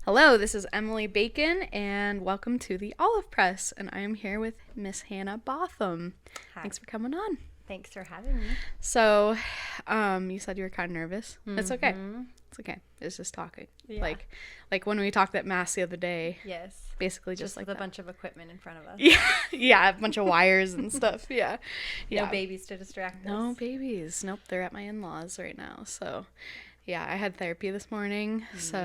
Hello, this is Emily Bacon, and welcome to the Olive Press. And I am here with Miss Hannah Botham. Hi. Thanks for coming on. Thanks for having me. So, you said you were kind of nervous. It's okay. Mhm. It's okay. It's just talking. Yeah. Like when we talked at Mass the other day. Yes. Basically just like with a that. bunch of equipment in front of us. Yeah, a bunch of wires and stuff. Yeah. No babies to distract us. No babies. Nope, they're at my in-laws right now. So, yeah, I had therapy this morning. So, Me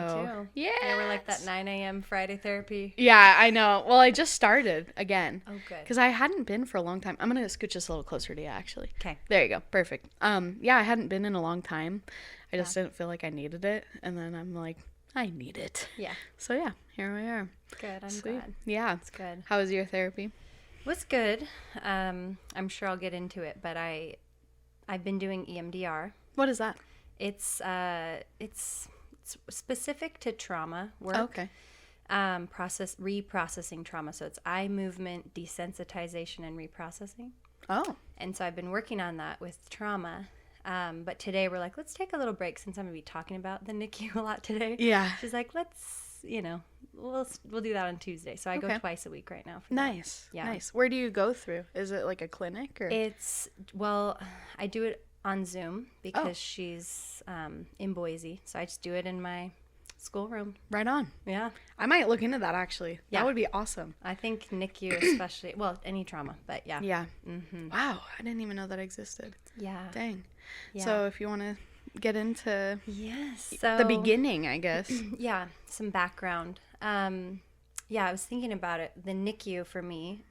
too. Yeah, we're like that 9 a.m. Friday therapy. Yeah, I know. Well, I just started again. Oh, good. Because I hadn't been for a long time. I'm going to scooch this a little closer to you, actually. Okay. There you go. Perfect. Yeah, I hadn't been in a long time. I just didn't feel like I needed it. And then I'm like, I need it. Yeah. So, yeah, here we are. Good. I'm Sweet. glad. Yeah. It's good. How was your therapy? Was good. I'm sure I'll get into it, but I've been doing EMDR. What is that? It's specific to trauma work. Okay. Reprocessing trauma. So it's eye movement, desensitization, and reprocessing. Oh. And so I've been working on that with trauma. But today we're like, let's take a little break since I'm going to be talking about the NICU a lot today. Yeah. She's like, we'll do that on Tuesday. So I go twice a week right now. Nice. Yeah. Nice. Where do you go through? Is it like a clinic or? I do it on Zoom because she's in Boise. So I just do it in my schoolroom. Right on. Yeah. I might look into that, actually. Yeah. That would be awesome. I think NICU especially, well, any trauma, but yeah. Yeah. Mm-hmm. Wow. I didn't even know that existed. Yeah. Dang. Yeah. So if you want to get into so the beginning, I guess. Yeah, some background. I was thinking about it. The NICU for me,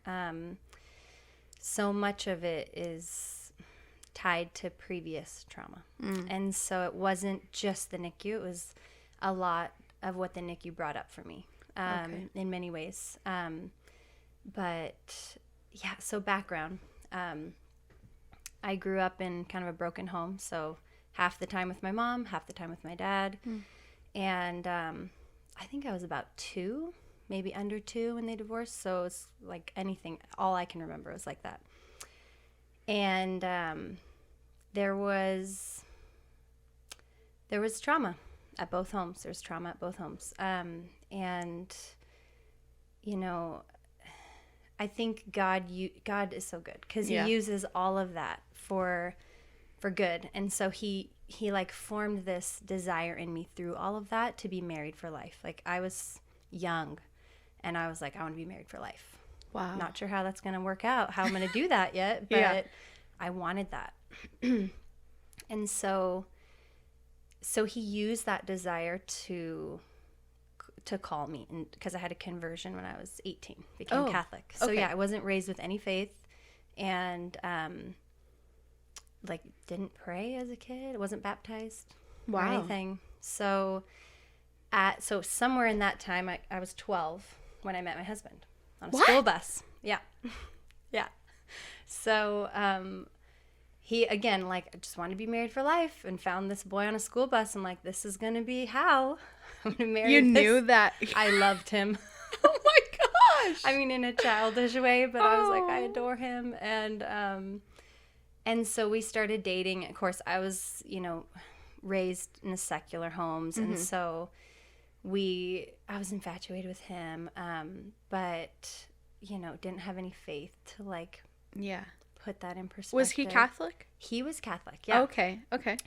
so much of it is tied to previous trauma. And so it wasn't just the NICU. It was a lot of what the NICU brought up for me in many ways. But yeah, so background. I grew up in kind of a broken home, so half the time with my mom, half the time with my dad. And I think I was about 2, maybe under 2 when they divorced. So it's like anything, all I can remember was like that. And there was trauma at both homes. There's trauma at both homes. And, I think God is so good because he uses all of that for good. And so he like formed this desire in me through all of that to be married for life. Like I was young and I was like, I want to be married for life. Wow. Not sure how that's going to work out, how I'm going to do that yet, but I wanted that. And so he used that desire to call me, and because I had a conversion when I was 18, became Catholic. So I wasn't raised with any faith, and didn't pray as a kid. Wasn't baptized or anything. So somewhere in that time, I was 12 when I met my husband on a school bus. Yeah. Yeah. So he, again, I just wanted to be married for life and found this boy on a school bus. I'm like, this is going to be how I'm going to marry You this. knew that. I loved him. Oh my gosh. I mean, in a childish way, but I was like, I adore him. And so we started dating. Of course, I was, raised in a secular homes. And so I was infatuated with him, but, didn't have any faith to put that in perspective. Was he Catholic? He was Catholic, yeah. Okay.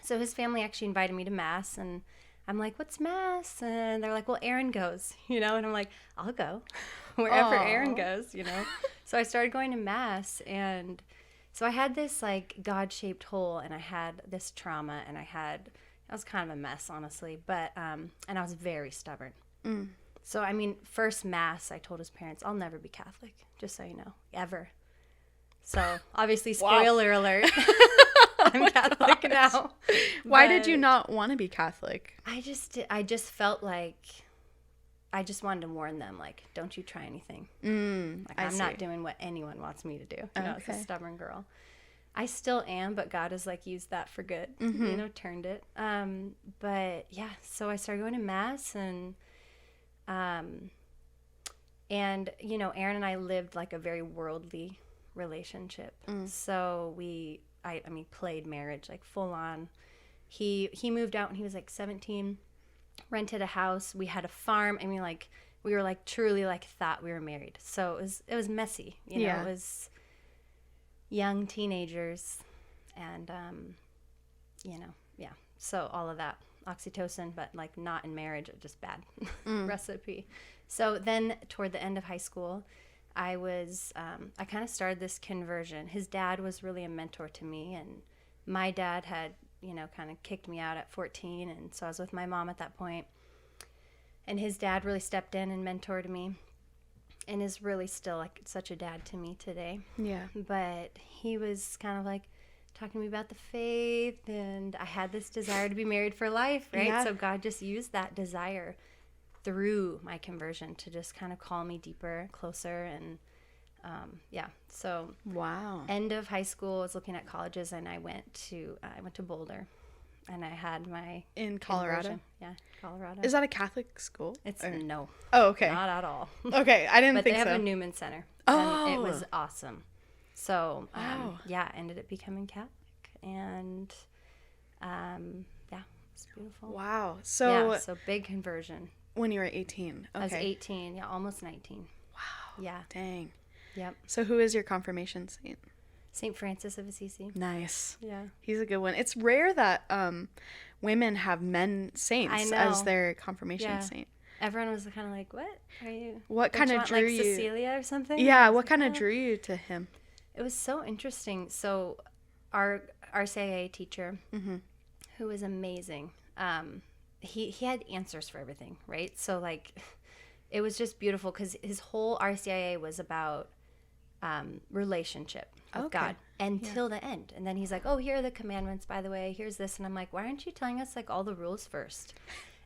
So his family actually invited me to Mass, and I'm like, what's Mass? And they're like, well, Aaron goes, and I'm like, I'll go wherever Aaron goes, So I started going to Mass, and so I had this God-shaped hole, and I had this trauma, and I was kind of a mess, honestly, but, and I was very stubborn. So, first Mass, I told his parents, I'll never be Catholic, just so you know, ever. So, obviously, spoiler alert, I'm Catholic now. Why did you not want to be Catholic? I just felt like I just wanted to warn them, don't you try anything. I'm not doing what anyone wants me to do. It's a stubborn girl. I still am, but God has used that for good, turned it. But yeah, so I started going to Mass, and Aaron and I lived a very worldly relationship. So I played marriage full on. He moved out when he was 17. rented a house. We had a farm. I mean, like, we were like truly like thought we were married. So it was messy. You know, Yeah. it was young teenagers, and you know, yeah. So all of that oxytocin, but like not in marriage, just bad recipe. So then toward the end of high school, I kind of started this conversion. His dad was really a mentor to me, and my dad had, you know, kind of kicked me out at 14, and so I was with my mom at that point. And his dad really stepped in and mentored me, and is really still like such a dad to me today. Yeah. But he was kind of like talking to me about the faith, and I had this desire to be married for life, right? Yeah. So God just used that desire through my conversion to just kind of call me deeper, closer, and yeah. So Wow. end of high school, I was looking at colleges, and I went to Boulder, and I had my In Colorado? conversion. Yeah, Colorado. Is that a Catholic school? It's Or- no, Oh, okay. not at all. Okay, I didn't But think they have so. a Newman Center, Oh. and it was awesome. So Wow. yeah, I ended up becoming Catholic, and yeah, it's beautiful. Wow. So Yeah, so big conversion. when you were 18. Okay. I was 18, yeah, almost 19. Wow. Yeah, Dang. yep. So who is your confirmation saint? St. Francis of Assisi. Nice. Yeah. He's a good one. It's rare that women have men saints I know. as their confirmation Yeah. saint. Everyone was kind of like, "What are you? What kind you of want, drew like you? Cecilia or something?" Yeah, I was what like, kind of "Oh." drew you to him? It was so interesting. So our RCIA teacher, who was amazing, he had answers for everything, right? So like, it was just beautiful because his whole RCIA was about relationship with Okay. God until the end. And then he's like, "Oh, here are the commandments, by the way. Here's this." And I'm like, "Why aren't you telling us like all the rules first?"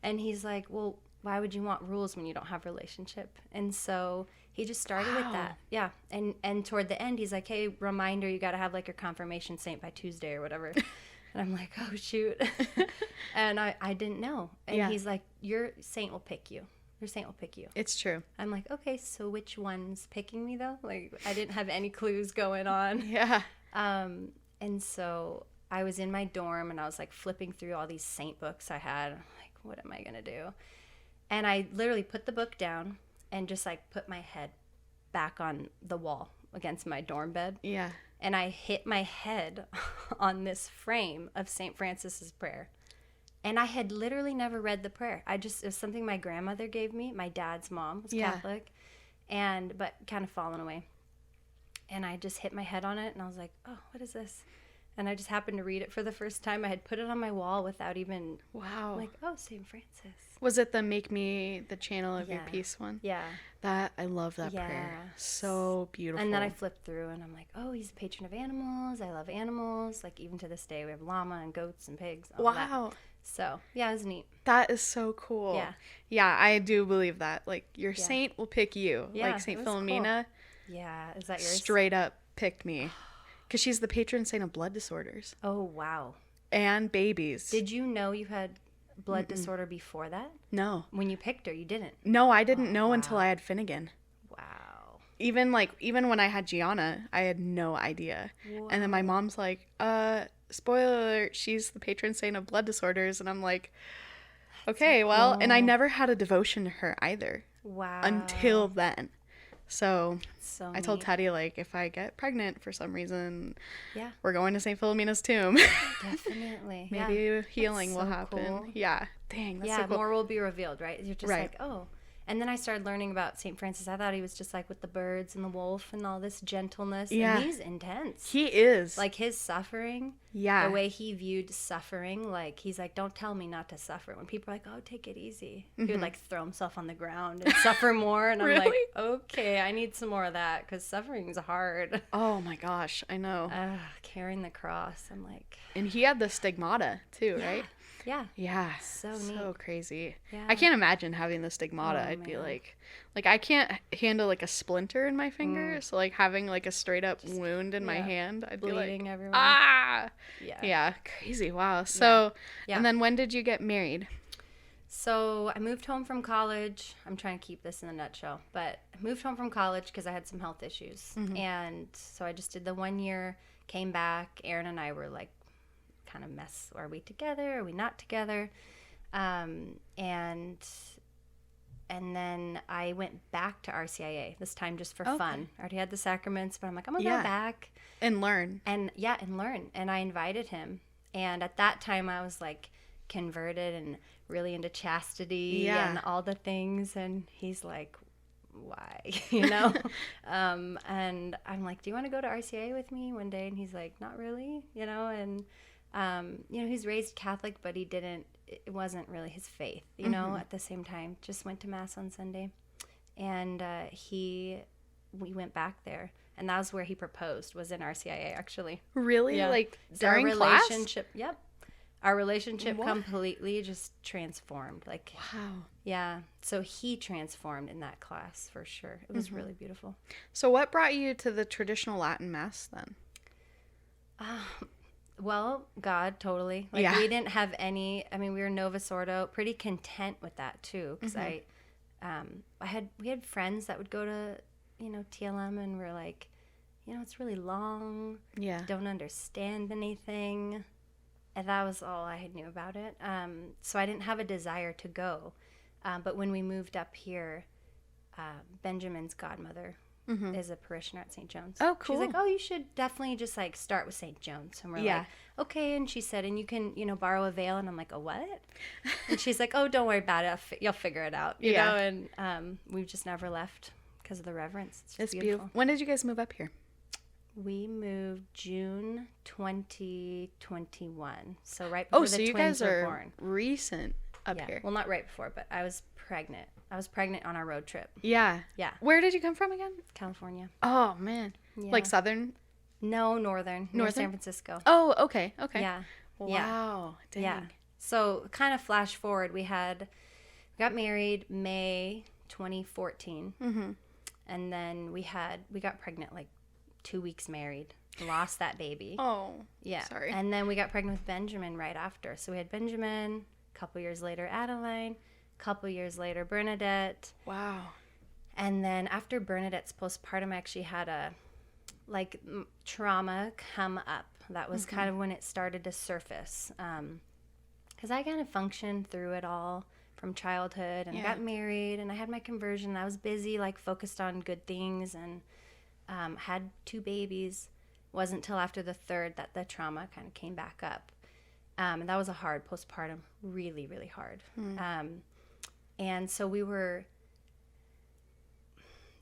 And he's like, "Well, why would you want rules when you don't have relationship?" And so he just started with Wow. that. Yeah. And toward the end, he's like, "Hey, reminder, you got to have like your confirmation saint by Tuesday or whatever." And I'm like, "Oh, shoot." And I didn't know. And Yeah. he's like, "Your saint will pick you. Your saint will pick you." It's true. I'm like, "Okay, so which one's picking me though?" Like, I didn't have any clues going on. Yeah. And so I was in my dorm, and I was like flipping through all these saint books I had. I'm like, what am I going to do? And I literally put the book down and just like put my head back on the wall against my dorm bed. Yeah. And I hit my head on this frame of St. Francis's prayer. And I had literally never read the prayer. It was something my grandmother gave me. My dad's mom was Yeah. Catholic, but kind of fallen away. And I just hit my head on it, and I was like, "Oh, what is this?" And I just happened to read it for the first time. I had put it on my wall without even Wow. like, "Oh, St. Francis." Was it the "Make Me the Channel of Your Yeah. Peace" one? Yeah. I love that prayer. Yeah. So beautiful. And then I flipped through, and I'm like, "Oh, he's a patron of animals. I love animals. Like, even to this day, we have llama and goats and pigs." All that. Wow. So, yeah, it was neat. That is so cool. Yeah. Yeah, I do believe that. Like, your Yeah. saint will pick you. Yeah, Like, Saint it was Philomena Yeah. Is that yours? straight up picked me. Because she's the patron saint of blood disorders Oh, wow. and babies. Did you know you had blood disorder before that? No. When you picked her, you didn't. No, I didn't know until I had Finnegan. Wow. Even when I had Gianna, I had no idea. And then my mom's like, spoiler alert, she's the patron saint of blood disorders. And I'm like, okay, well, and I never had a devotion to her either Wow. until then. So So I told neat. Teddy, like, if I get pregnant for some reason, Yeah, we're going to St. Philomena's tomb. definitely. Maybe Yeah. healing will so happen. cool. Yeah. Dang, that's Yeah, so cool. more will be revealed, right? You're just Right. like, oh. And then I started learning about St. Francis. I thought he was just like with the birds and the wolf and all this gentleness. Yeah. And he's intense. He is. Like his suffering, yeah. the way he viewed suffering, like he's like, don't tell me not to suffer. When people are like, oh, take it easy, he would like throw himself on the ground and suffer more. And I'm like, Really? okay, I need some more of that because suffering's hard. Oh my gosh, I know. Carrying the cross, I'm like, And he had the stigmata too, right? yeah, Yeah. So So neat. crazy. Yeah. I can't imagine having the stigmata. Oh, I'd be man. like I can't handle like a splinter in my finger. So like having like a straight up wound in my yeah, hand, I'd be bleeding like, everywhere. ah. Yeah. Yeah, crazy. Wow. So, Yeah. and then when did you get married? So I moved home from college. I'm trying to keep this in a nutshell, but I moved home from college because I had some health issues. And so I just did the 1 year, came back. Aaron and I were like, kind of mess. Are we together? Are we not together? And then I went back to RCIA, this time just for fun. I already had the sacraments, but I'm like, I'm going to go back. And learn. And learn. And I invited him. And at that time, I was like converted and really into chastity and all the things. And he's like, why? And I'm like, do you want to go to RCIA with me one day? And he's like, not really, and he's raised Catholic, but it wasn't really his faith, at the same time. Just went to Mass on Sunday. And we went back there. And that was where he proposed, was in RCIA, actually. Really? Yeah. Like So during our class? relationship, yep. Our relationship completely just transformed. Like, wow. Yeah. So he transformed in that class for sure. It was really beautiful. So what brought you to the traditional Latin Mass then? Well, God, totally. Like, we didn't have any, we were Novus Ordo, pretty content with that too. Because we had friends that would go to, TLM, and we're like, it's really long. Yeah. Don't understand anything. And that was all I knew about it. So I didn't have a desire to go. But when we moved up here, Benjamin's godmother is a parishioner at St. John's. Oh, cool. She's like, oh, you should definitely just like start with St. John's. And we're like, okay. And she said, and you can, borrow a veil. And I'm like, a what? And she's like, oh, don't worry about it. You'll figure it out. You know? And we've just never left because of the reverence. It's just beautiful. When did you guys move up here? We moved June 2021. So right before the twins were born. Recent up here. Well, not right before, but I was pregnant. I was pregnant on our road trip. Yeah. Yeah. Where did you come from again? California. Oh, man. Yeah. Like southern? No, northern. Near San Francisco. Oh, okay. Yeah. Wow. Dang. Yeah. So kind of flash forward, we got married May 2014. And then we got pregnant like 2 weeks married. Lost that baby. Oh. Yeah. Sorry. And then we got pregnant with Benjamin right after. So we had Benjamin, a couple years later Adeline, a couple years later Bernadette. Wow. And then after Bernadette's postpartum, I actually had a trauma come up. That was kind of when it started to surface. Because I kind of functioned through it all from childhood, and I got married, and I had my conversion. I was busy, like focused on good things, and had 2 babies. Wasn't till after the 3rd that the trauma kind of came back up. And that was a hard postpartum, really, really hard. And so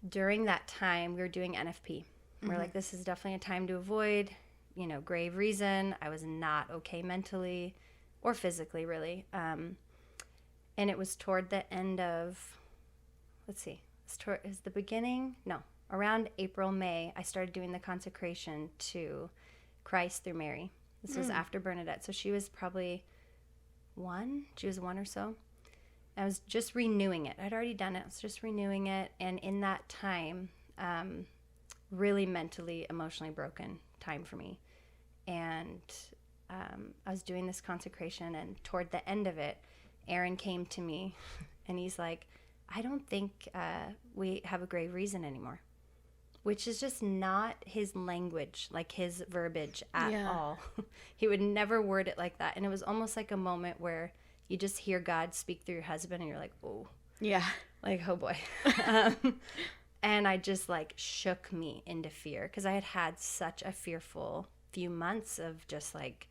during that time, we were doing NFP. We're like, this is definitely a time to avoid, grave reason. I was not okay mentally or physically, really. And it was toward the end of, around April, May, I started doing the consecration to Christ through Mary. This was after Bernadette. So she was probably 1. She was 1 or so. I was just renewing it. I'd already done it. I was just renewing it. And in that time, really mentally, emotionally broken time for me. And I was doing this consecration, and toward the end of it, Aaron came to me, and he's like, I don't think we have a grave reason anymore, which is just not his language, like his verbiage at all. He would never word it like that. And it was almost like a moment where you just hear God speak through your husband, and you're like, oh. Yeah. Like, oh boy. And I just like shook me into fear, because I had such a fearful few months of just like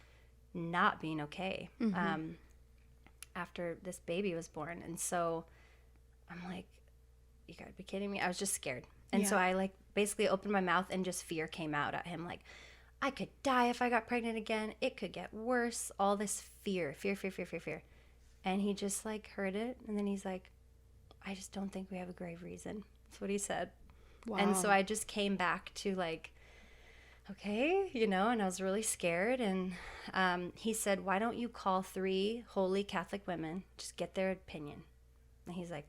not being okay after this baby was born. And so I'm like, you gotta be kidding me. I was just scared. And so I like basically opened my mouth, and just fear came out at him. Like, I could die if I got pregnant again. It could get worse. All this fear. And he just like heard it. And then he's like, I just don't think we have a grave reason. That's what he said. Wow. And so I just came back to like, okay, and I was really scared. And he said, why don't you call 3 holy Catholic women, just get their opinion. And he's like,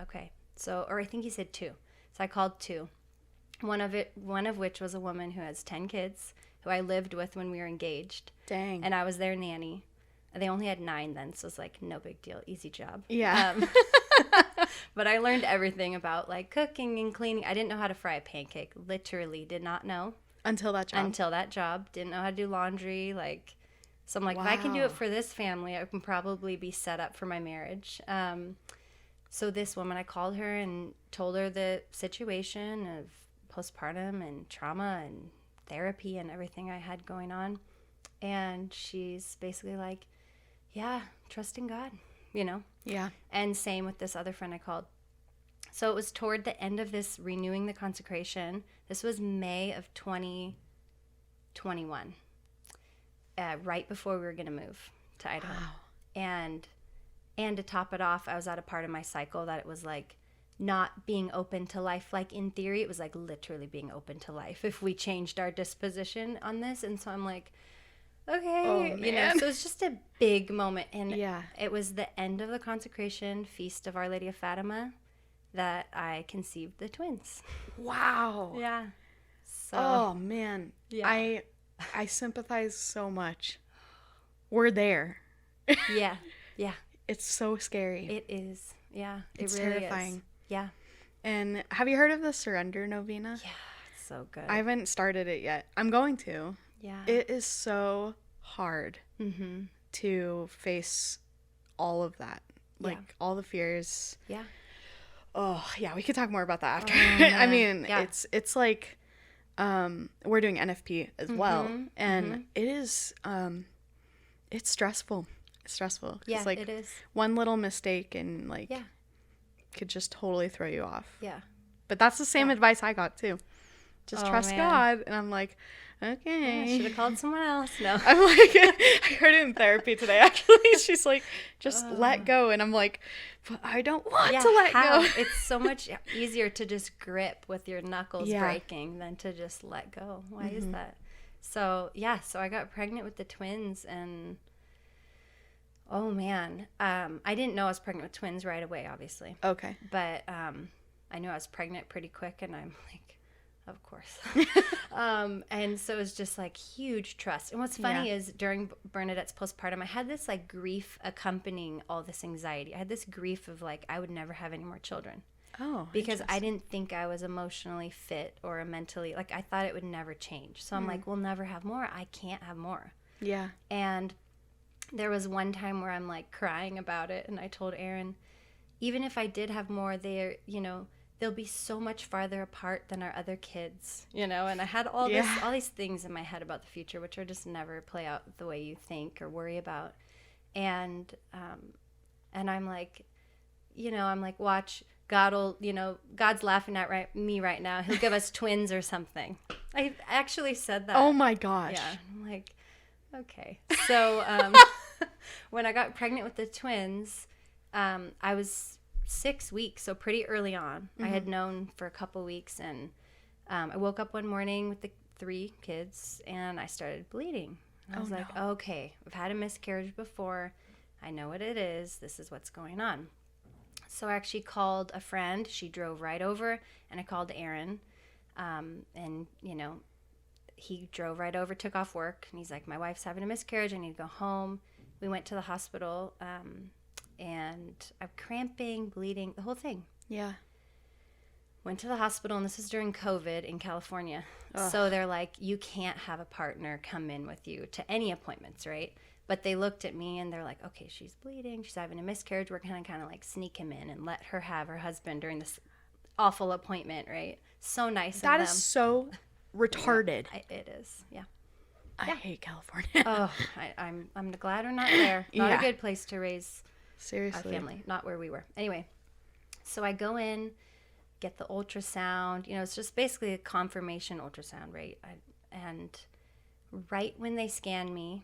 okay. So, or I think he said 2. So I called 2. One of which was a woman who has 10 kids, who I lived with when we were engaged. Dang. And I was their nanny. They only had 9 then, so it's like no big deal, easy job. Yeah. But I learned everything about like cooking and cleaning. I didn't know how to fry a pancake. Literally did not know. Until that job. Didn't know how to do laundry. Like, So I'm like, if I can do Wow. it for this family, I can probably be set up for my marriage. So this woman, I called her and told her the situation of postpartum and trauma and therapy and everything I had going on. And she's basically like, yeah, trust in God, you know? Yeah. And same with this other friend I called. So it was toward the end of this renewing the consecration. This was May of 2021, right before we were going to move to Idaho. Wow. And to top it off, I was at a part of my cycle that it was like not being open to life. Like in theory, it was like literally being open to life if we changed our disposition on this. And so I'm like, okay, Oh, you know, man. so it's just a big moment. And Yeah. it was the end of the consecration feast of Our Lady of Fatima that I conceived the twins. Wow. Yeah. So, Oh man. Yeah. I sympathize so much. We're there. yeah. Yeah. It's so scary. It is. Yeah. It's it really terrifying. is. Yeah. And have you heard of the Surrender Novena? Yeah. It's so good. I haven't started it yet. I'm going to. yeah. It is so hard Mm-hmm. to face all of that. Like Yeah. all the fears. Yeah. Oh, yeah, we could talk more about that after. Oh, I man. mean, Yeah. it's like we're doing NFP as well, Mhm, and mhm. it is it's stressful. It's stressful. Yeah, It's like it is. one little mistake and like Yeah. could just totally throw you off. Yeah. But that's the same Yeah. advice I got too. Just Oh, trust man. God, and I'm like, I okay. should have called someone else. No. I'm like, I heard it in therapy today, actually. She's like, just let go. And I'm like, but I don't want to let how? go. It's so much easier to just grip with your knuckles Yeah. breaking than to just let go. Why is that? So, yeah, so I got pregnant with the twins and oh man, I didn't know I was pregnant with twins right away, obviously. Okay. But I knew I was pregnant pretty quick and I'm like, of course. And so it was just like huge trust. And what's funny is during Bernadette's postpartum, I had this like grief accompanying all this anxiety. I had this grief of like, I would never have any more children Oh, because I didn't think I was emotionally fit or mentally, like I thought it would never change. So I'm like, we'll never have more. I can't have more. yeah. And there was one time where I'm like crying about it. And I told Aaron, even if I did have more, they're, you know, they'll be so much farther apart than our other kids, you know? And I had all these things in my head about the future, which are just never play out the way you think or worry about. And I'm like, you know, I'm like, watch, God will, you know, God's laughing at me right now. He'll give us twins or something. I actually said that. Oh my gosh. Yeah. I'm like, okay. So when I got pregnant with the twins, I was 6 weeks, so pretty early on. I had known for a couple weeks, and I woke up one morning with the 3 kids, and I started bleeding. I was like, okay, I've had a miscarriage before. I know what it is. This is what's going on. So I actually called a friend. She drove right over, and I called Aaron, and, you know, he drove right over, took off work, and he's like, my wife's having a miscarriage. I need to go home. We went to the hospital, and I'm cramping, bleeding, the whole thing. Yeah. Went to the hospital, and this is during COVID in California. So they're like, you can't have a partner come in with you to any appointments, right? But they looked at me, and they're like, okay, she's bleeding. She's having a miscarriage. We're going to kind of like sneak him in and let her have her husband during this awful appointment, right? So nice That of is them. so retarded. It is, yeah. I hate California. Oh, I'm glad we're not there. Not Yeah. a good place to raise Seriously. a family. Not where we were. Anyway, so I go in, get the ultrasound. You know, it's just basically a confirmation ultrasound, right? And right when they scan me,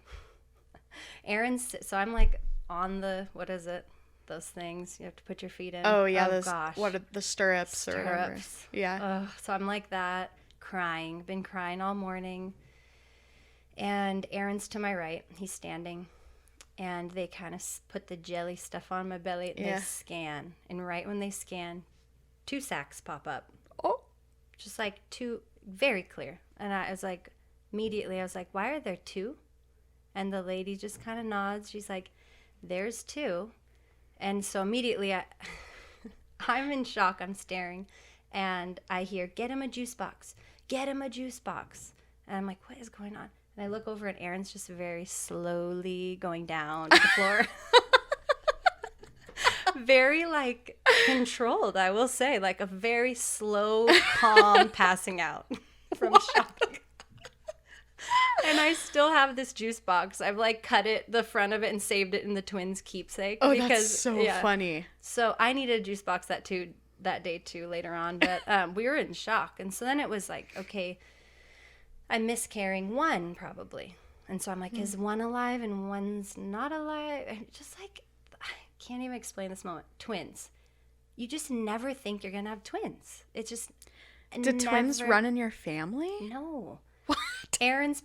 so I'm like on the, what is it? Those things you have to put your feet in. Oh yeah, gosh. what are the stirrups or whatever. Stirrups. Yeah. So I'm like that, crying. Been crying all morning. And Aaron's to my right. He's standing. And they kind of put the jelly stuff on my belly. And Yeah. they scan. And right when they scan, 2 sacs pop up. Oh. Just like 2, very clear. And I was like, immediately, I was like, why are there 2? And the lady just kind of nods. She's like, there's 2. And so immediately, I'm in shock. I'm staring. And I hear, get him a juice box. Get him a juice box. And I'm like, what is going on? And I look over and Aaron's just very slowly going down to the floor. Very like controlled, I will say, like a very slow, calm passing out from shock. And I still have this juice box. I've like cut the front of it and saved it in the twins' keepsake. Oh, that's so funny. So I needed a juice box that day too later on, but we were in shock. And so then it was like, okay, I'm miscarrying one probably. And so I'm like, is one alive and one's not alive? And just like, I can't even explain this moment. Twins. You just never think you're going to have twins. It's just Do twins run in your family? No. What? Aaron's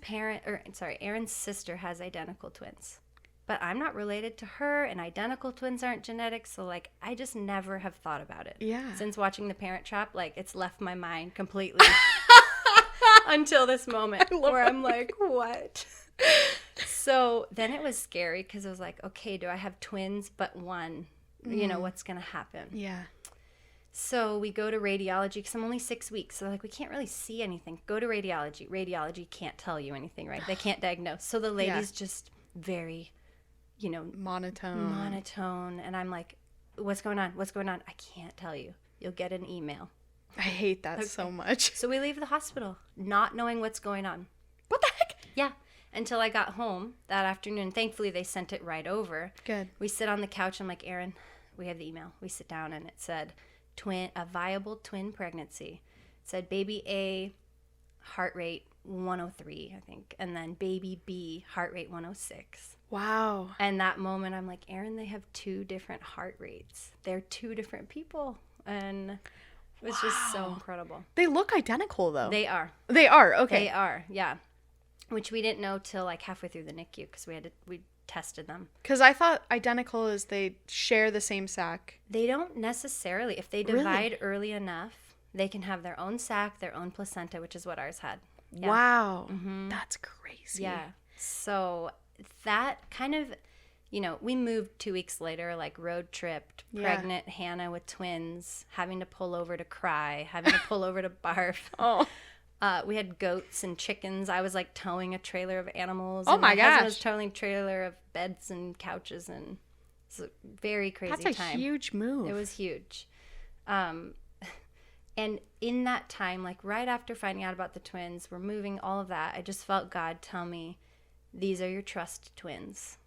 sister has identical twins. But I'm not related to her, and identical twins aren't genetic, so, like, I just never have thought about it. Yeah. Since watching The Parent Trap, like, it's left my mind completely until this moment where I'm like, what? So then it was scary because it was like, okay, do I have twins but one? You know, what's going to happen? Yeah. So we go to radiology because I'm only 6 weeks. So like, we can't really see anything. Go to radiology. Radiology can't tell you anything, right? They can't diagnose. So the lady's just very, you know, monotone. And I'm like, what's going on? What's going on? I can't tell you. You'll get an email. I hate that so much. So we leave the hospital not knowing what's going on. What the heck? Yeah. Until I got home that afternoon. Thankfully, they sent it right over. Good. We sit on the couch. I'm like, Aaron, we have the email. We sit down and it said, a viable twin pregnancy. It said baby A, heart rate 103, I think. And then baby B, heart rate 106. Wow. And that moment, I'm like, Aaron, they have 2 different heart rates. They're 2 different people. And it was just so incredible. They look identical, though. They are. They are, okay. They are, yeah. Which we didn't know till like halfway through the NICU because we tested them. Because I thought identical is they share the same sac. They don't necessarily. If they divide early enough, they can have their own sac, their own placenta, which is what ours had. Yeah. Wow. Mm-hmm. That's crazy. Yeah. So that kind of, you know, we moved 2 weeks later, like road tripped, pregnant Hannah with twins, having to pull over to cry, having to pull over to barf. Oh. We had goats and chickens. I was like towing a trailer of animals. Oh my gosh. My husband was towing a trailer of beds and couches, and it's a very crazy time. That's a huge move. It was huge. And in that time, like right after finding out about the twins, we're moving, all of that, I just felt God tell me, these are your trust twins.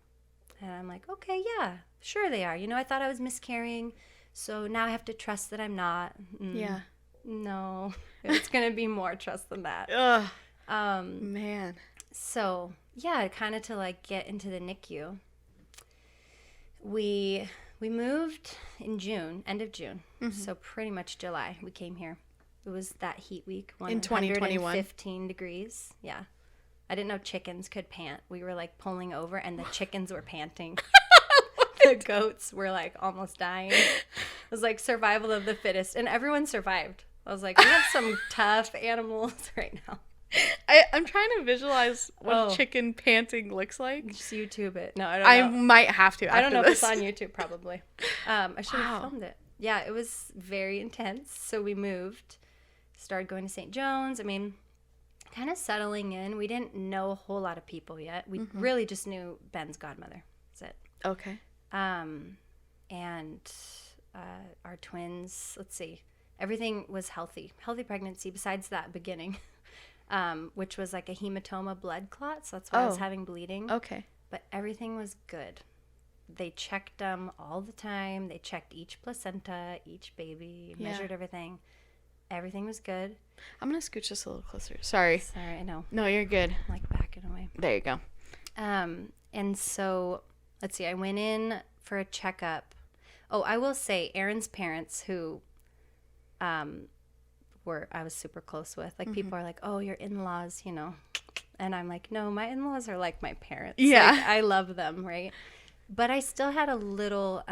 And I'm like, okay, yeah, sure they are. You know, I thought I was miscarrying, so now I have to trust that I'm not. Yeah. No, it's going to be more trust than that. Ugh. Man. So, yeah, kind of to like get into the NICU. We moved in June, end of June. Mm-hmm. So pretty much July we came here. It was that heat week. In 2021. 15 degrees. Yeah. I didn't know chickens could pant. We were like pulling over and the chickens were panting. The goats were like almost dying. It was like survival of the fittest. And everyone survived. I was like, we have some tough animals right now. I'm trying to visualize what chicken panting looks like. Just YouTube it. No, I don't know. I might have to. I don't know this. if it's on YouTube, probably. I should have filmed it. Yeah, it was very intense. So we moved, started going to St. John's. I mean, kind of settling in. We didn't know a whole lot of people yet. We really just knew Ben's godmother. That's it. Okay. And our twins, let's see. Everything was healthy pregnancy besides that beginning, which was like a hematoma blood clot. So that's why I was having bleeding. Okay. But everything was good. They checked them all the time. They checked each placenta, each baby, measured everything. Everything was good. I'm going to scooch this a little closer. Sorry, I know. No, you're good. I'm like backing away. There you go. And so, let's see. I went in for a checkup. Oh, I will say Aaron's parents who... I was super close with. Like, people are like, oh, your in-laws, you know. And I'm like, no, my in-laws are like my parents. Yeah. Like, I love them, right? But I still had a little,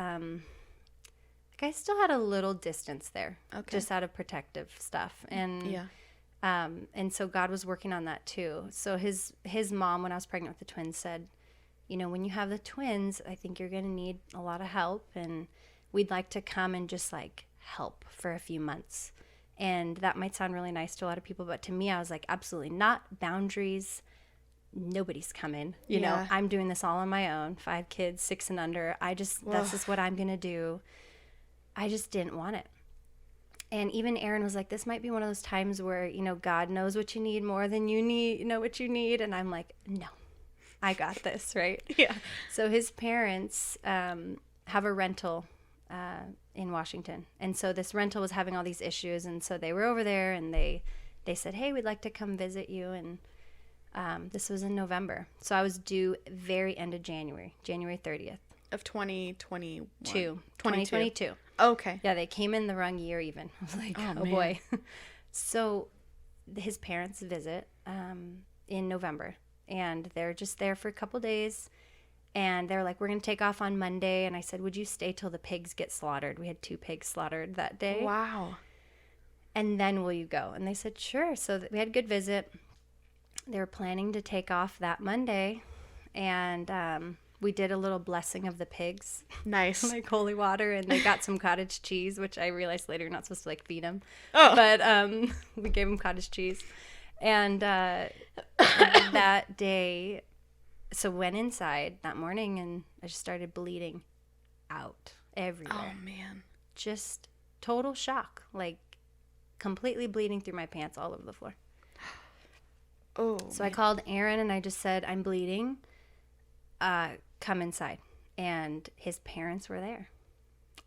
distance there. Okay. Just out of protective stuff. And, and so God was working on that too. So his mom, when I was pregnant with the twins, said, you know, when you have the twins, I think you're going to need a lot of help. And we'd like to come and just like help for a few months. And that might sound really nice to a lot of people, but to me, I was like, absolutely not. Boundaries, nobody's coming. You know, I'm doing this all on my own. 5 kids, 6 and under. That's just what I'm going to do. I just didn't want it. And even Aaron was like, this might be one of those times where, you know, God knows what you need more than you know what you need. And I'm like, no, I got this, right? Yeah. So his parents have a rental in Washington. And so this rental was having all these issues. And so they were over there and they said, hey, we'd like to come visit you. And this was in November. So I was due very end of January 30th. Of 2021. 2022. Okay. Yeah, they came in the wrong year even. I was like, oh boy. So his parents visit in November. And they're just there for a couple days. And they're like, we're going to take off on Monday. And I said, would you stay till the pigs get slaughtered? We had 2 pigs slaughtered that day. Wow. And then will you go? And they said, sure. So we had a good visit. They were planning to take off that Monday. And we did a little blessing of the pigs. Nice. Like holy water. And they got some cottage cheese, which I realized later you're not supposed to like feed them. Oh. But we gave them cottage cheese. And that day, so went inside that morning and I just started bleeding out everywhere. Oh, man. Just total shock. Like completely bleeding through my pants all over the floor. Oh. So I called Aaron and I just said, I'm bleeding. Come inside. And his parents were there.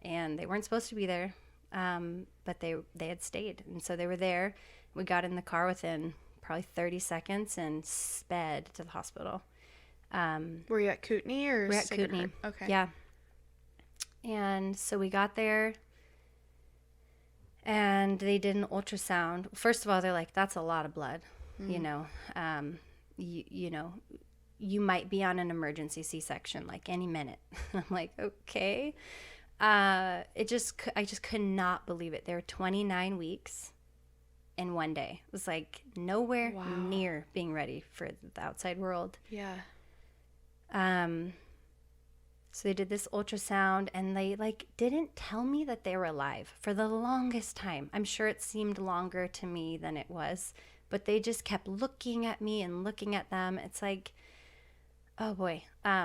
And they weren't supposed to be there, but they had stayed. And so they were there. We got in the car within probably 30 seconds and sped to the hospital. Were you at Kootenai or We're at Sacred Kootenai. Heart? Okay. Yeah. And so we got there and they did an ultrasound. First of all, they're like, that's a lot of blood. You know, you know, you might be on an emergency C-section like any minute. I'm like, okay. I just could not believe it. They were 29 weeks in one day. It was like nowhere near being ready for the outside world. Yeah. So they did this ultrasound and they like didn't tell me that they were alive for the longest time. I'm sure it seemed longer to me than it was, but they just kept looking at me and looking at them. It's like, oh boy. I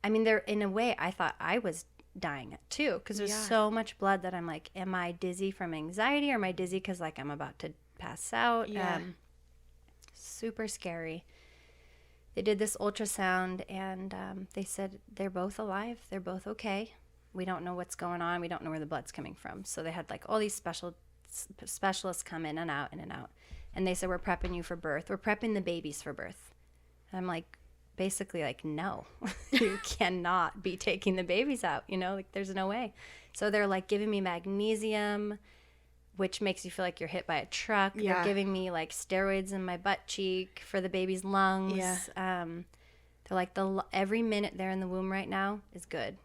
mean, they're in a way I thought I was dying too because there's so much blood that I'm like, am I dizzy from anxiety or am I dizzy because like I'm about to pass out? Yeah. Super scary. They did this ultrasound and they said they're both alive. They're both okay. We don't know what's going on. We don't know where the blood's coming from. So they had like all these specialists come in and out, in and out. And they said, we're prepping you for birth. We're prepping the babies for birth. And I'm like, basically like, no, you cannot be taking the babies out. You know, like there's no way. So they're like giving me magnesium, which makes you feel like you're hit by a truck. Yeah. They're giving me like steroids in my butt cheek for the baby's lungs. Yeah. They're like, every minute they're in the womb right now is good.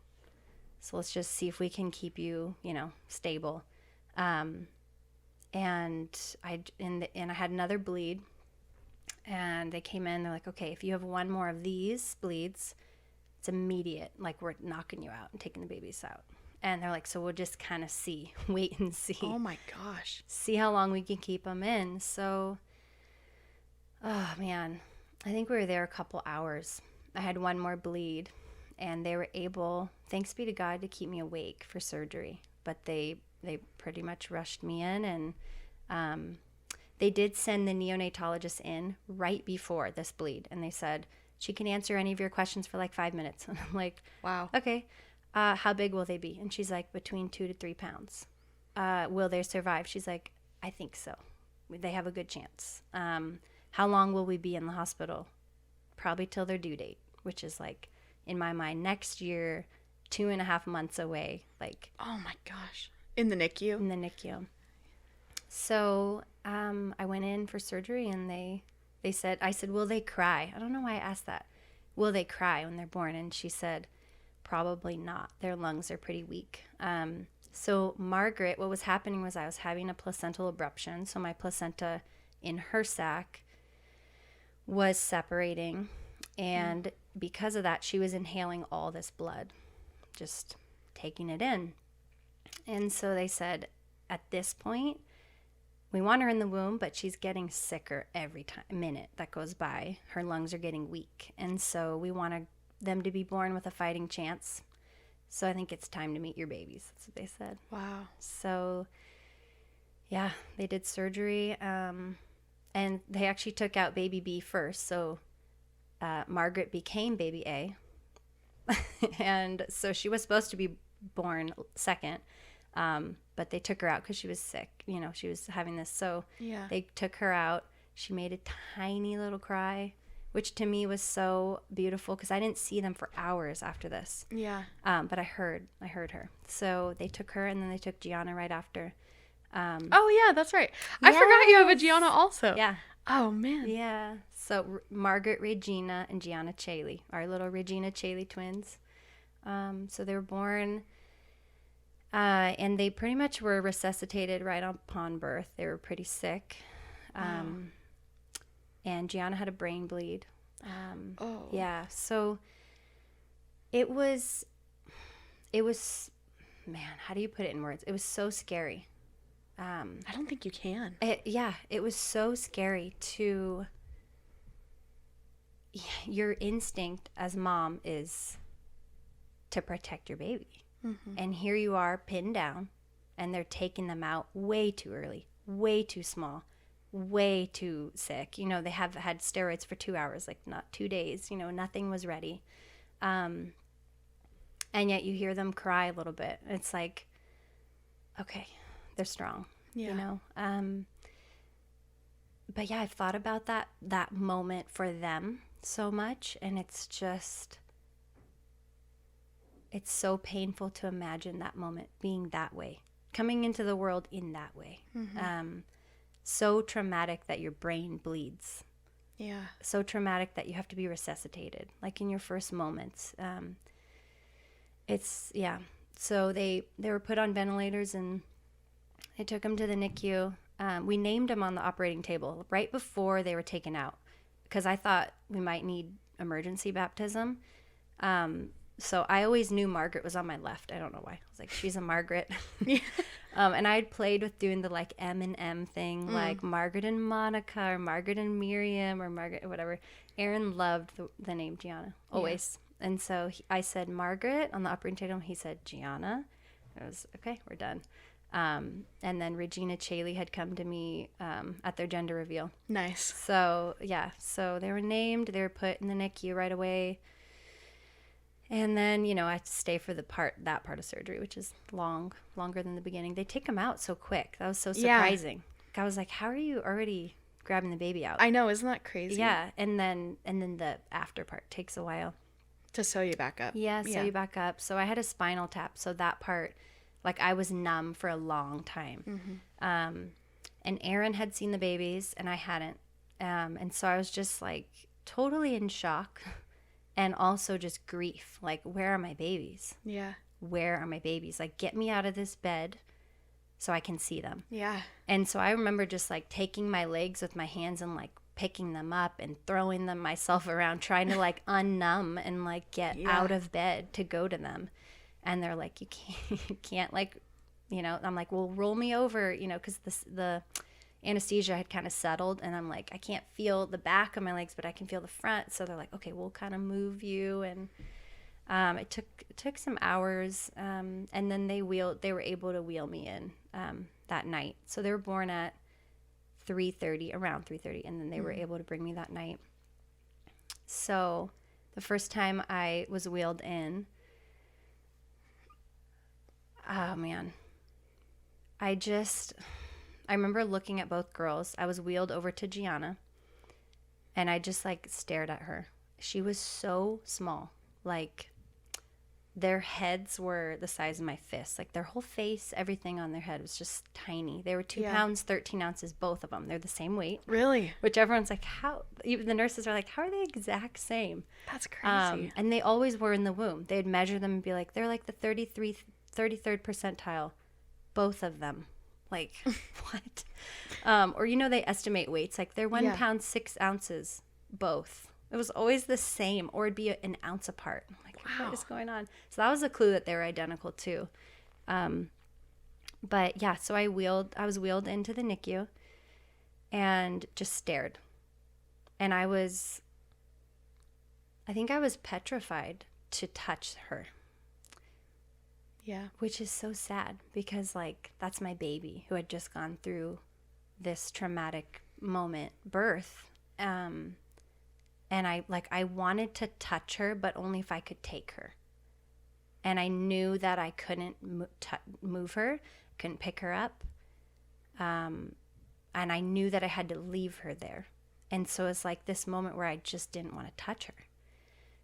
So let's just see if we can keep you, you know, stable. And I had another bleed. And they came in, they're like, okay, if you have one more of these bleeds, it's immediate. Like, we're knocking you out and taking the babies out. And they're like, so we'll just kind of wait and see. Oh, my gosh. See how long we can keep them in. So, oh, man, I think we were there a couple hours. I had one more bleed, and they were able, thanks be to God, to keep me awake for surgery. But they pretty much rushed me in, and they did send the neonatologist in right before this bleed. And they said, she can answer any of your questions for like 5 minutes. And I'm like, wow. Okay. How big will they be? And she's like, between 2 to 3 pounds. Will they survive? She's like, I think so. They have a good chance. How long will we be in the hospital? Probably till their due date, which is like, in my mind, next year, 2.5 months away. Like, oh my gosh. In the NICU? In the NICU. So I went in for surgery and I said, will they cry? I don't know why I asked that. Will they cry when they're born? And she said, probably not. Their lungs are pretty weak. So Margaret, what was happening was I was having a placental abruption. So my placenta in her sac was separating. And because of that, she was inhaling all this blood, just taking it in. And so they said, at this point, we want her in the womb, but she's getting sicker every minute that goes by. Her lungs are getting weak. And so we want them to be born with a fighting chance. So I think it's time to meet your babies. That's what they said. Wow. So, yeah, they did surgery. And they actually took out baby B first. So Margaret became baby A. And so she was supposed to be born second. But they took her out because she was sick. You know, she was having this. So they took her out. She made a tiny little cry, which to me was so beautiful because I didn't see them for hours after this. Yeah. But I heard her. So they took her, and then they took Gianna right after. Oh, yeah, that's right. I forgot you have a Gianna also. Yeah. Oh, man. Yeah. So Margaret Regina and Gianna Chaley, our little Regina Chaley twins. So they were born, and they pretty much were resuscitated right upon birth. They were pretty sick. And Gianna had a brain bleed. Yeah. So it was, man, how do you put it in words? It was so scary. I don't think you can. It was so scary to, your instinct as mom is to protect your baby. Mm-hmm. And here you are pinned down, and they're taking them out way too early, way too small, way too sick. You know, they have had steroids for 2 hours, like not 2 days. You know, nothing was ready. And yet you hear them cry a little bit. It's like, okay, they're strong, you know? But yeah, I've thought about that moment for them so much, and it's so painful to imagine that moment being that way, coming into the world in that way. Mm-hmm. So traumatic that your brain bleeds. Yeah. So traumatic that you have to be resuscitated, like in your first moments. So they were put on ventilators, and they took them to the NICU. We named them on the operating table right before they were taken out because I thought we might need emergency baptism. So I always knew Margaret was on my left. I don't know why. I was like, she's a Margaret. And I had played with doing the like M and M thing, like Margaret and Monica or Margaret and Miriam or Margaret, whatever. Aaron loved the name Gianna, always. Yeah. And so I said Margaret on the operating table. He said Gianna. I was, okay, we're done. And then Regina Chaley had come to me at their gender reveal. Nice. So, yeah. So they were named. They were put in the NICU right away. And then, you know, I had to stay for that part of surgery, which is longer than the beginning. They take them out so quick. That was so surprising. Yeah. I was like, how are you already grabbing the baby out? I know. Isn't that crazy? Yeah. And then the after part takes a while. To sew you back up. Yeah, sew you back up. So I had a spinal tap. So that part, like I was numb for a long time. Mm-hmm. And Aaron had seen the babies and I hadn't. And so I was just like totally in shock. And also just grief. Like, where are my babies? Yeah. Where are my babies? Like, get me out of this bed so I can see them. Yeah. And so I remember just, like, taking my legs with my hands and, like, picking them up and throwing them myself around, trying to, like, unnumb and, like, get out of bed to go to them. And they're like, you can't, like, you know. I'm like, well, roll me over, you know, because the anesthesia had kind of settled, and I'm like, I can't feel the back of my legs, but I can feel the front. So they're like, okay, we'll kind of move you. And it took some hours, and then they were able to wheel me in that night. So they were born at around 3:30, and then they were able to bring me that night. So the first time I was wheeled in, oh man, I remember looking at both girls. I was wheeled over to Gianna, and I just, like, stared at her. She was so small. Like, their heads were the size of my fist. Like, their whole face, everything on their head was just tiny. They were 2 pounds, 13 ounces, both of them. They're the same weight. Really? Which everyone's like, how? Even the nurses are like, how are they exact same? That's crazy. And they always were in the womb. They'd measure them and be like, they're like the 33rd percentile. Both of them. Like, what? Or, you know, they estimate weights. Like, they're 1 pound, 6 ounces, both. It was always the same, or it'd be an ounce apart. I'm like, wow, what is going on? So that was a clue that they were identical, too. But, yeah, so I was wheeled into the NICU. and just stared. And I think I was petrified to touch her. Yeah. Which is so sad because, like, that's my baby who had just gone through this traumatic moment, birth. And I wanted to touch her, but only if I could take her. And I knew that I couldn't move her, couldn't pick her up. And I knew that I had to leave her there. And so it's like this moment where I just didn't want to touch her.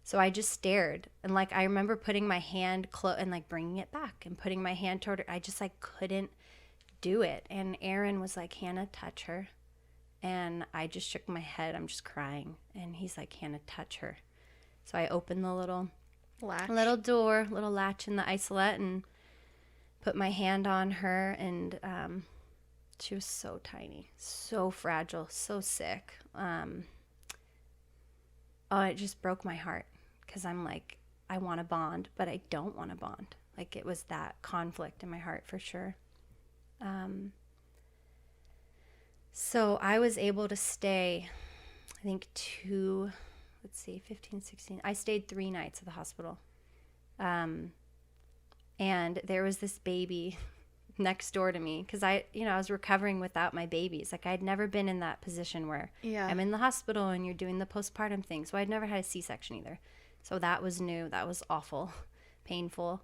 So I just stared. And like, I remember putting my hand and like bringing it back and putting my hand toward her. I just like couldn't do it. And Aaron was like, Hannah, touch her. And I just shook my head. I'm just crying. And he's like, Hannah, touch her. So I opened the little latch in the isolette and put my hand on her. And she was so tiny, so fragile, so sick. It just broke my heart because I'm like, I want to bond, but I don't want to bond. Like, it was that conflict in my heart for sure. So I was able to stay, I think 15, 16. I stayed 3 nights at the hospital. And there was this baby next door to me because I was recovering without my babies. Like, I'd never been in that position where I'm in the hospital and you're doing the postpartum thing. So I'd never had a C-section either. So that was new. That was awful, painful.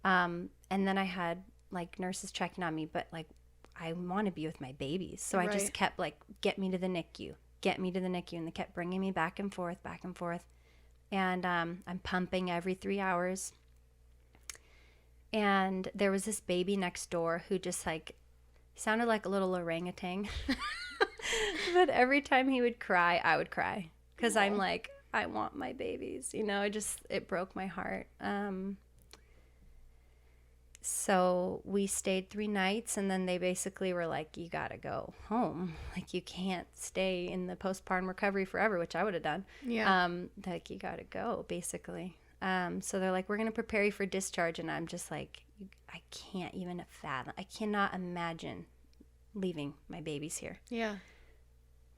And then I had like nurses checking on me, but like, I want to be with my babies. So I just kept like, get me to the NICU. And they kept bringing me back and forth. And I'm pumping every 3 hours. And there was this baby next door who just like sounded like a little orangutan. But every time he would cry, I would cry because I'm like, I want my babies. It broke my heart. So we stayed 3 nights and then they basically were like, you got to go home. Like, you can't stay in the postpartum recovery forever, which I would have done. Yeah. Like, you got to go, basically. So they're like, we're going to prepare you for discharge. And I'm just like, I can't even fathom. I cannot imagine leaving my babies here. Yeah.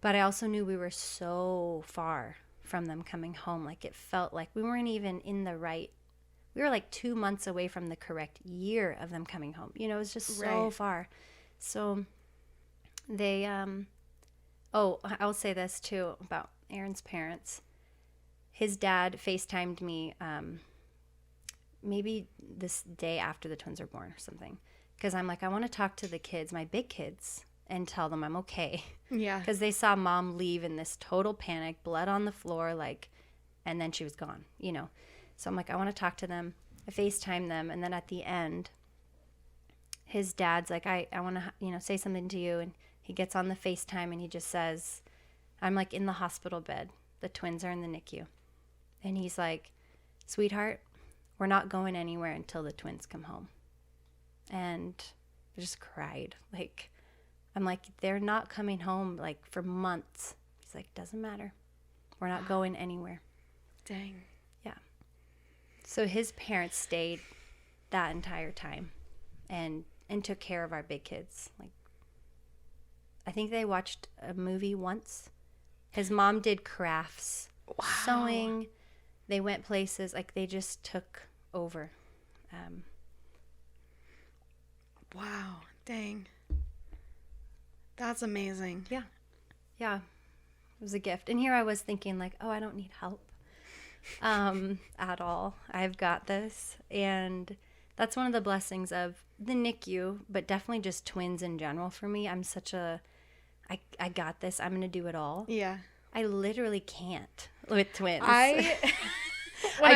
But I also knew we were so far from them coming home. Like, it felt like we weren't even in the right. We were like 2 months away from the correct year of them coming home. It was just so far. So they, I'll say this too about Aaron's parents. His dad FaceTimed me maybe this day after the twins were born or something. Because I'm like, I want to talk to the kids, my big kids, and tell them I'm okay. Yeah. Because they saw mom leave in this total panic, blood on the floor, like, and then she was gone, So I'm like, I want to talk to them. I FaceTime them. And then at the end, his dad's like, I want to, say something to you. And he gets on the FaceTime and he just says, I'm like in the hospital bed. The twins are in the NICU. And he's like, sweetheart, we're not going anywhere until the twins come home. And I just cried. Like, I'm like, they're not coming home like for months. He's like, doesn't matter. We're not going anywhere. Dang. Yeah. So his parents stayed that entire time and took care of our big kids. Like, I think they watched a movie once. His mom did crafts, sewing. They went places. Like, they just took over. Wow. Dang. That's amazing. Yeah. Yeah. It was a gift. And here I was thinking like, oh, I don't need help at all. I've got this. And that's one of the blessings of the NICU, but definitely just twins in general for me. I'm such a, I got this. I'm going to do it all. Yeah. I literally can't with twins. I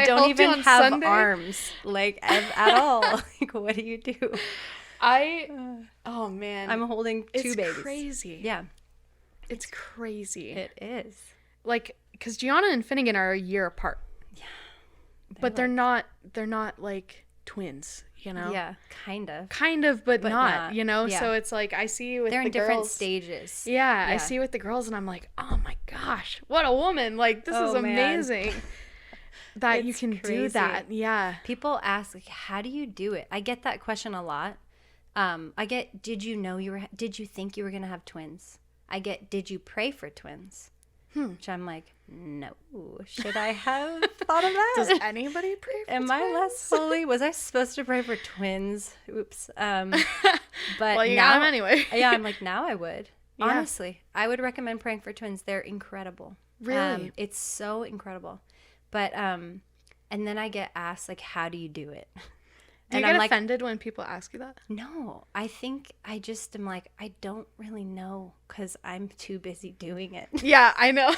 don't even have Sunday, arms like at all. Like, what do you do? Oh man, I'm holding 2 babies. It's crazy. Yeah. It's crazy. It is. Like, because Gianna and Finnegan are a year apart. Yeah. But they're not like twins, Yeah, kind of. Kind of, but not. Yeah. So it's like, I see with they're the in different girls, stages. Yeah, I see with the girls and I'm like, oh my gosh, what a woman. Like, this is amazing. That you can do that. Yeah. People ask, like, how do you do it? I get that question a lot. Did you think you were going to have twins? I get, did you pray for twins? Which I'm like, no. Should I have thought of that? Does anybody pray for Am twins? I less holy? Was I supposed to pray for twins? Oops. But Well, you now, got them anyway. yeah, I'm like, now I would. Yeah. Honestly, I would recommend praying for twins. They're incredible. Really? It's so incredible. But, and then I get asked, like, how do you do it? Do you And get I'm offended when people ask you that? no, I think I just am like, I don't really know because I'm too busy doing it. Yeah, I know.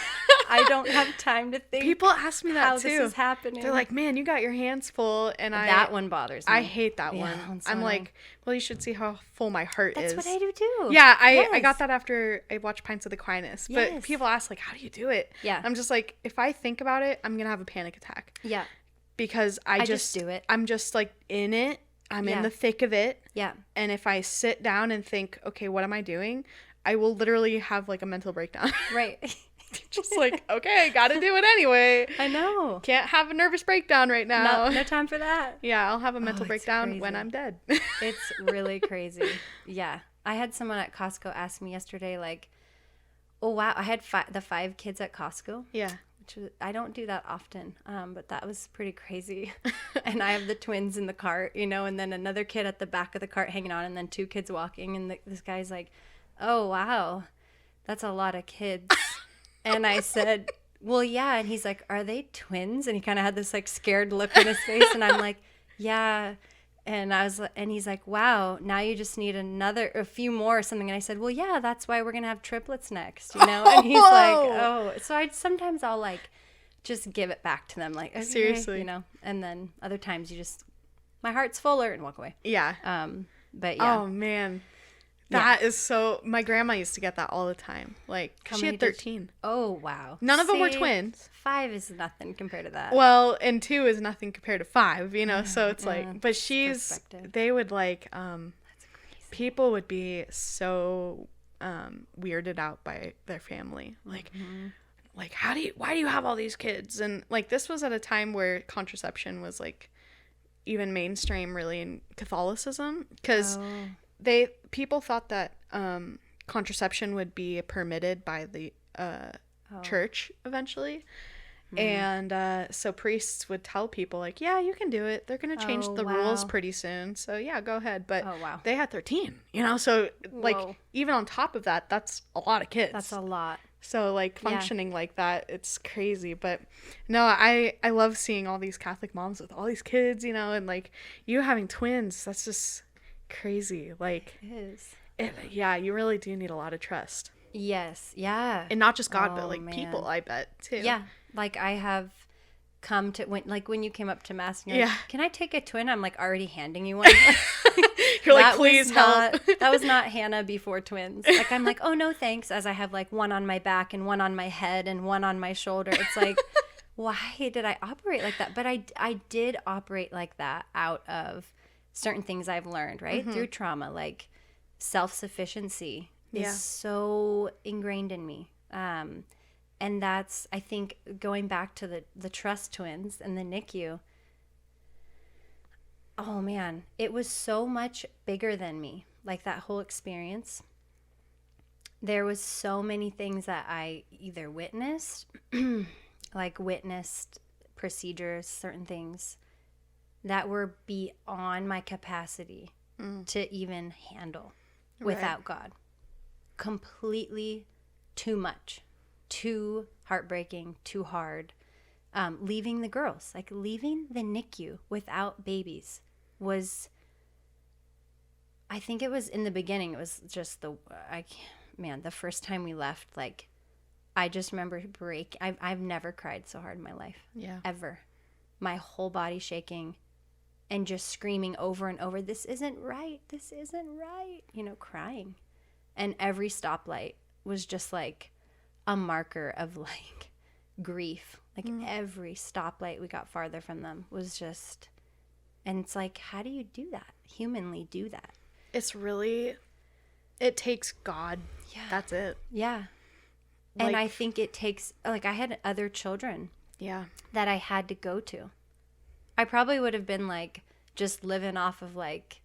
I don't have time to think People ask me that how too. this is happening. They're like, man, you got your hands full. And that one bothers me. I hate that Yeah, one. one's so I'm annoying. like, well, you should see how full my heart is. That's what I do too. Yeah, I Yes. got that after I watched Pints of the Quietness. But Yes. people ask, like, how do you do it? Yeah. I'm just like, if I think about it, I'm going to have a panic attack. Yeah. Because I just do it. I'm just like in it. I'm Yeah. in the thick of it. Yeah. And if I sit down and think, okay, what am I doing? I will literally have like a mental breakdown. Right. Just like, okay, gotta do it anyway. I know. Can't have a nervous breakdown right now. No time for that. Yeah, I'll have a mental it's breakdown when crazy. I'm dead. It's really crazy. Yeah. I had someone at Costco ask me yesterday, like, oh, wow, I had the 5 kids at Costco. Yeah. Which was, I don't do that often, but that was pretty crazy. And I have the twins in the cart, you know, and then another kid at the back of the cart hanging on, and then 2 kids walking. And this guy's like, oh, wow, that's a lot of kids. And I said, well, yeah. And he's like, are they twins? And he kind of had this like scared look on his face. And I'm like, yeah. And he's like, wow, now you just need a few more or something. And I said, well, yeah, that's why we're going to have triplets next, you know? And he's like, oh. So sometimes I'll like just give it back to them. Like, okay, Seriously. you know? And then other times my heart's fuller and walk away. Yeah. But yeah. Oh, man. That is so... My grandma used to get that all the time. Like, How she many had did 13. Oh, wow. None of them were See, twins. 5 is nothing compared to that. Well, and 2 is nothing compared to 5, you know? So it's like... But perspective. They would like... That's crazy. people would be so weirded out by their family. Like... Like, why do you have all these kids? And like, this was at a time where contraception was like even mainstream really in Catholicism. Because people thought that contraception would be permitted by the church eventually. And so priests would tell people like, yeah, you can do it. They're going to change the rules pretty soon. So yeah, go ahead. But they had 13, you know? So like, even on top of that, that's a lot of kids. That's a lot. So like functioning like that, it's crazy. But no, I love seeing all these Catholic moms with all these kids, you know, and like you having twins, that's just crazy. Like It is. yeah, you really do need a lot of trust. Yes. Yeah. And not just God, but like man. people, I bet too. Yeah. Like I have come to when you came up to mass and you're like, can I take a twin? I'm like already handing you one. You're like, please help. That was not Hannah before twins. Like I'm like, oh no thanks, as I have like one on my back and one on my head and one on my shoulder. It's like, why did I operate like that? But I did operate like that out of certain things I've learned, right? Through trauma, like self-sufficiency is so ingrained in me. And that's, I think, going back to the trust twins and the NICU. Oh man, it was so much bigger than me. Like that whole experience. There was so many things that I either witnessed, like witnessed procedures, certain things that were beyond my capacity to even handle without God. Completely too much. Too heartbreaking, too hard. Leaving the girls, like leaving the NICU without babies was, I think it was in the beginning, it was just the first time we left, like, I just remember I've never cried so hard in my life. Yeah. Ever. My whole body shaking and just screaming over and over, this isn't right, you know, crying. And every stoplight was just like a marker of like grief. Like every stoplight we got farther from them was just, and it's like, how do you do that? Humanly do that? It's really, it takes God. Yeah. That's it. Yeah. Like, and I think it takes, like I had other children that I had to go to. I probably would have been like just living off of like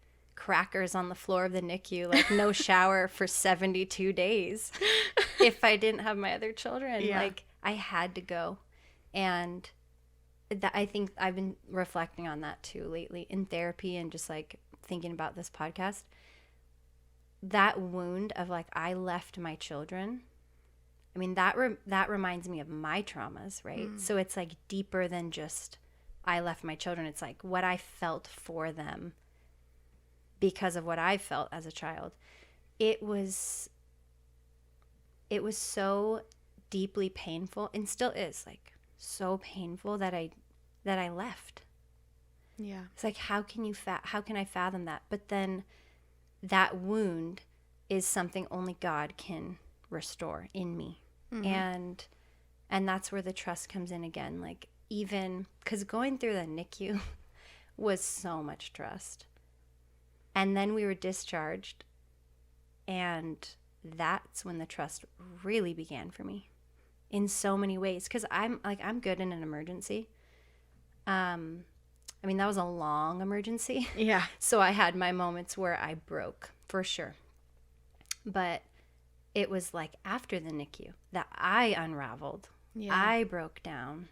crackers on the floor of the NICU, like no shower for 72 days if I didn't have my other children. Yeah. Like I had to go. And I think I've been reflecting on that too lately in therapy and just like thinking about this podcast. That wound of like I left my children. I mean, that reminds me of my traumas, right? So it's like deeper than just I left my children. It's like what I felt for them because of what I felt as a child. It was so deeply painful, and still is, like so painful that I left. Yeah. It's like how can I fathom that? But then that wound is something only God can restore in me. And that's where the trust comes in again. Like even because going through the NICU was so much trust. And then we were discharged, and that's when the trust really began for me in so many ways. Because I'm good in an emergency. I mean, that was a long emergency. Yeah. So I had my moments where I broke, for sure. But it was like after the NICU that I unraveled. Yeah. I broke down.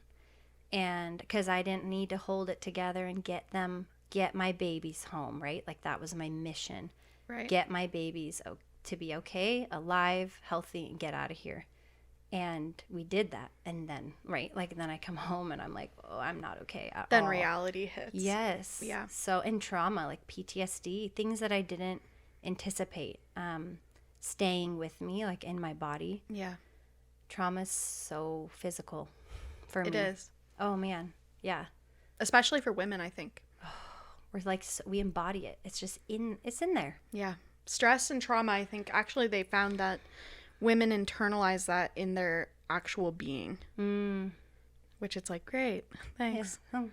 And because I didn't need to hold it together and get my babies home, right? Like that was my mission. Right. Get my babies to be okay, alive, healthy, and get out of here. And we did that. And then, right, like then I come home and I'm like, oh, I'm not okay at all. Then reality hits. Yes. Yeah. So, and trauma, like PTSD, things that I didn't anticipate staying with me, like in my body. Yeah. Trauma's so physical for me. It is. Oh, man. Yeah. Especially for women, I think. We're like, we embody it. It's just it's in there. Yeah. Stress and trauma, I think, actually they found that women internalize that in their actual being. Which it's like, great, thanks. Yeah. Oh,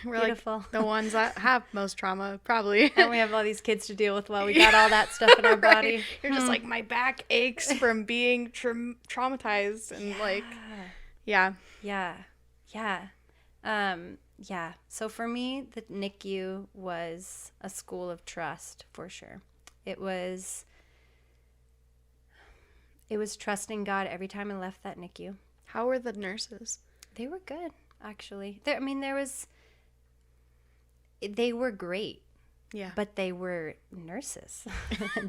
we're beautiful. Like the ones that have most trauma, probably. And we have all these kids to deal with while we got all that stuff in our body. Right. You're just like, my back aches from being traumatized. And like, yeah. Yeah. Yeah. Yeah. So for me, the NICU was a school of trust for sure. It was trusting God every time I left that NICU. How were the nurses? They were good, actually. They were great. Yeah. But they were nurses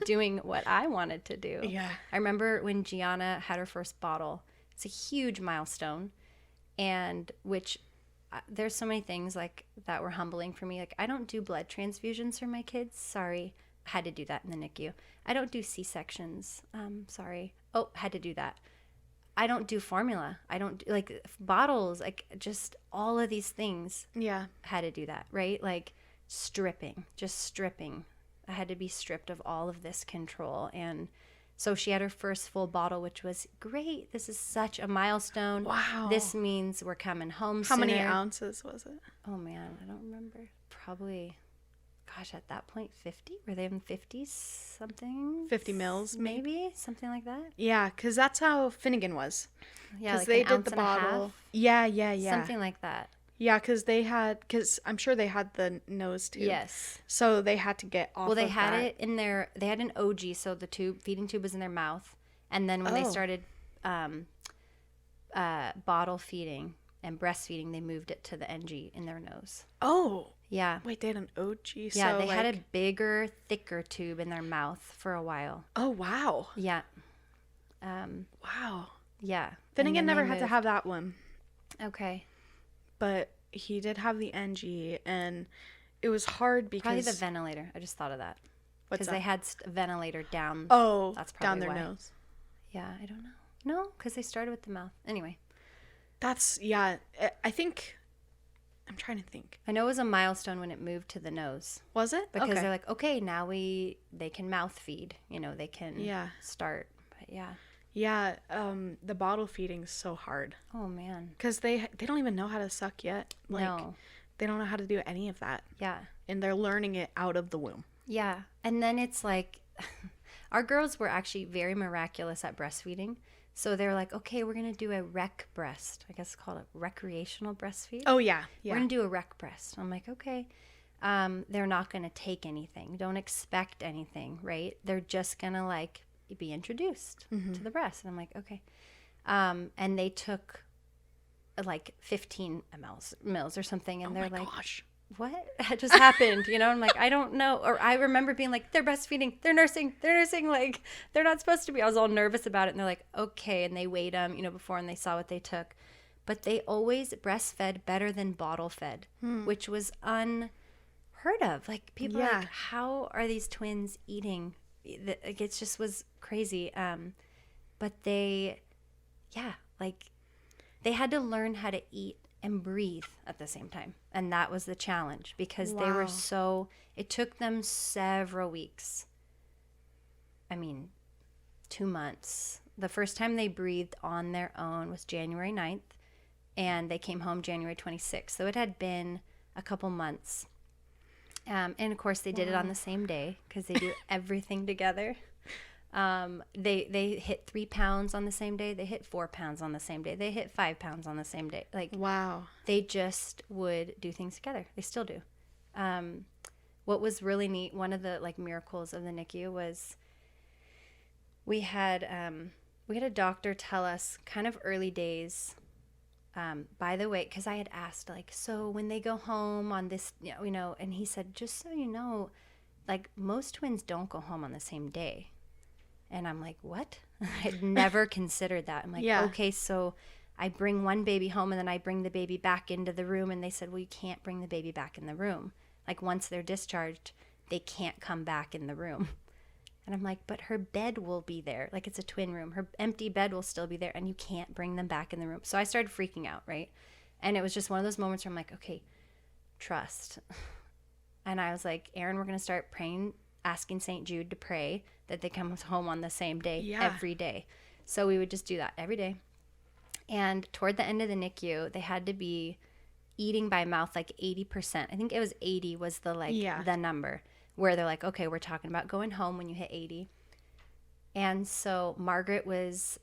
doing what I wanted to do. Yeah. I remember when Gianna had her first bottle. It's a huge milestone, and which there's so many things like that were humbling for me. Like I don't do blood transfusions for my kids. Sorry. I had to do that in the NICU. I don't do C-sections. Sorry. Oh, had to do that. I don't do formula. I don't do, like bottles, like just all of these things. Yeah. Had to do that, right? Like just stripping. I had to be stripped of all of this control. And so she had her first full bottle, which was great. This is such a milestone. Wow. This means we're coming home How sooner. many ounces was it? Oh, man. I don't remember. Probably, gosh, at that point, 50? Were they in 50s something? 50 mils, maybe? Something like that? Yeah, because that's how Finnegan was. Yeah, because like they an did ounce the and a half? bottle. Yeah. Something like that. Yeah, because I'm sure they had the nose tube. Yes. So they had to get off. Well, they of had that. it in their. They had an OG, so the feeding tube was in their mouth, and then when they started bottle feeding and breastfeeding, they moved it to the NG in their nose. Oh. Yeah. Wait, they had an OG. Yeah, so they like... had a bigger, thicker tube in their mouth for a while. Oh wow. Yeah. Wow. Yeah. Finnegan never had to have that one. Okay. But he did have the NG, and it was hard because Probably the ventilator. I just thought of that. Because they had a ventilator down. Oh, that's probably down their why. nose. Yeah, I don't know. No, because they started with the mouth. Anyway. That's, yeah. I think, I'm trying to think. I know it was a milestone when it moved to the nose. Was it? Because they're like, okay, now they can mouth feed. You know, they can start. But yeah. Yeah, the bottle feeding's so hard. Oh, man. Because they don't even know how to suck yet. Like, no. They don't know how to do any of that. Yeah. And they're learning it out of the womb. Yeah. And then it's like, our girls were actually very miraculous at breastfeeding. So they're like, okay, we're going to do a rec breast. I guess it's called a recreational breastfeed. Oh, yeah. We're going to do a rec breast. I'm like, okay. they're not going to take anything. Don't expect anything, right? They're just going to like be introduced to the breast. And I'm like, okay. And they took like 15 mils or something. And they're like, gosh. what just happened? You know, I'm like, I don't know. Or I remember being like, they're breastfeeding, they're nursing, like they're not supposed to be. I was all nervous about it. And they're like, okay. And they weighed them, you know, before, and they saw what they took. But they always breastfed better than bottle fed, which was unheard of. Like people are like, how are these twins eating? Like it just was crazy. But they had to learn how to eat and breathe at the same time. And that was the challenge because they were it took them several weeks. I mean, 2 months. The first time they breathed on their own was January 9th, and they came home January 26th. So it had been a couple months. And of course they did it on the same day because they do everything together. They hit 3 pounds on the same day. They hit 4 pounds on the same day. They hit 5 pounds on the same day. Like, wow. They just would do things together. They still do. What was really neat, one of the like miracles of the NICU was we had a doctor tell us kind of early days, by the way, because I had asked like, so when they go home on this, you know, and he said, just so you know, like most twins don't go home on the same day. And I'm like, what? I had never considered that. I'm like, okay, so I bring one baby home and then I bring the baby back into the room. And they said, well, you can't bring the baby back in the room. Like once they're discharged, they can't come back in the room. And I'm like, but her bed will be there. Like it's a twin room. Her empty bed will still be there and you can't bring them back in the room. So I started freaking out, right? And it was just one of those moments where I'm like, okay, trust. And I was like, Aaron, we're going to start praying, asking St. Jude to pray that they come home on the same day every day. So we would just do that every day. And toward the end of the NICU, they had to be eating by mouth like 80%. I think it was 80 was the the number where they're like, okay, we're talking about going home when you hit 80. And so Margaret was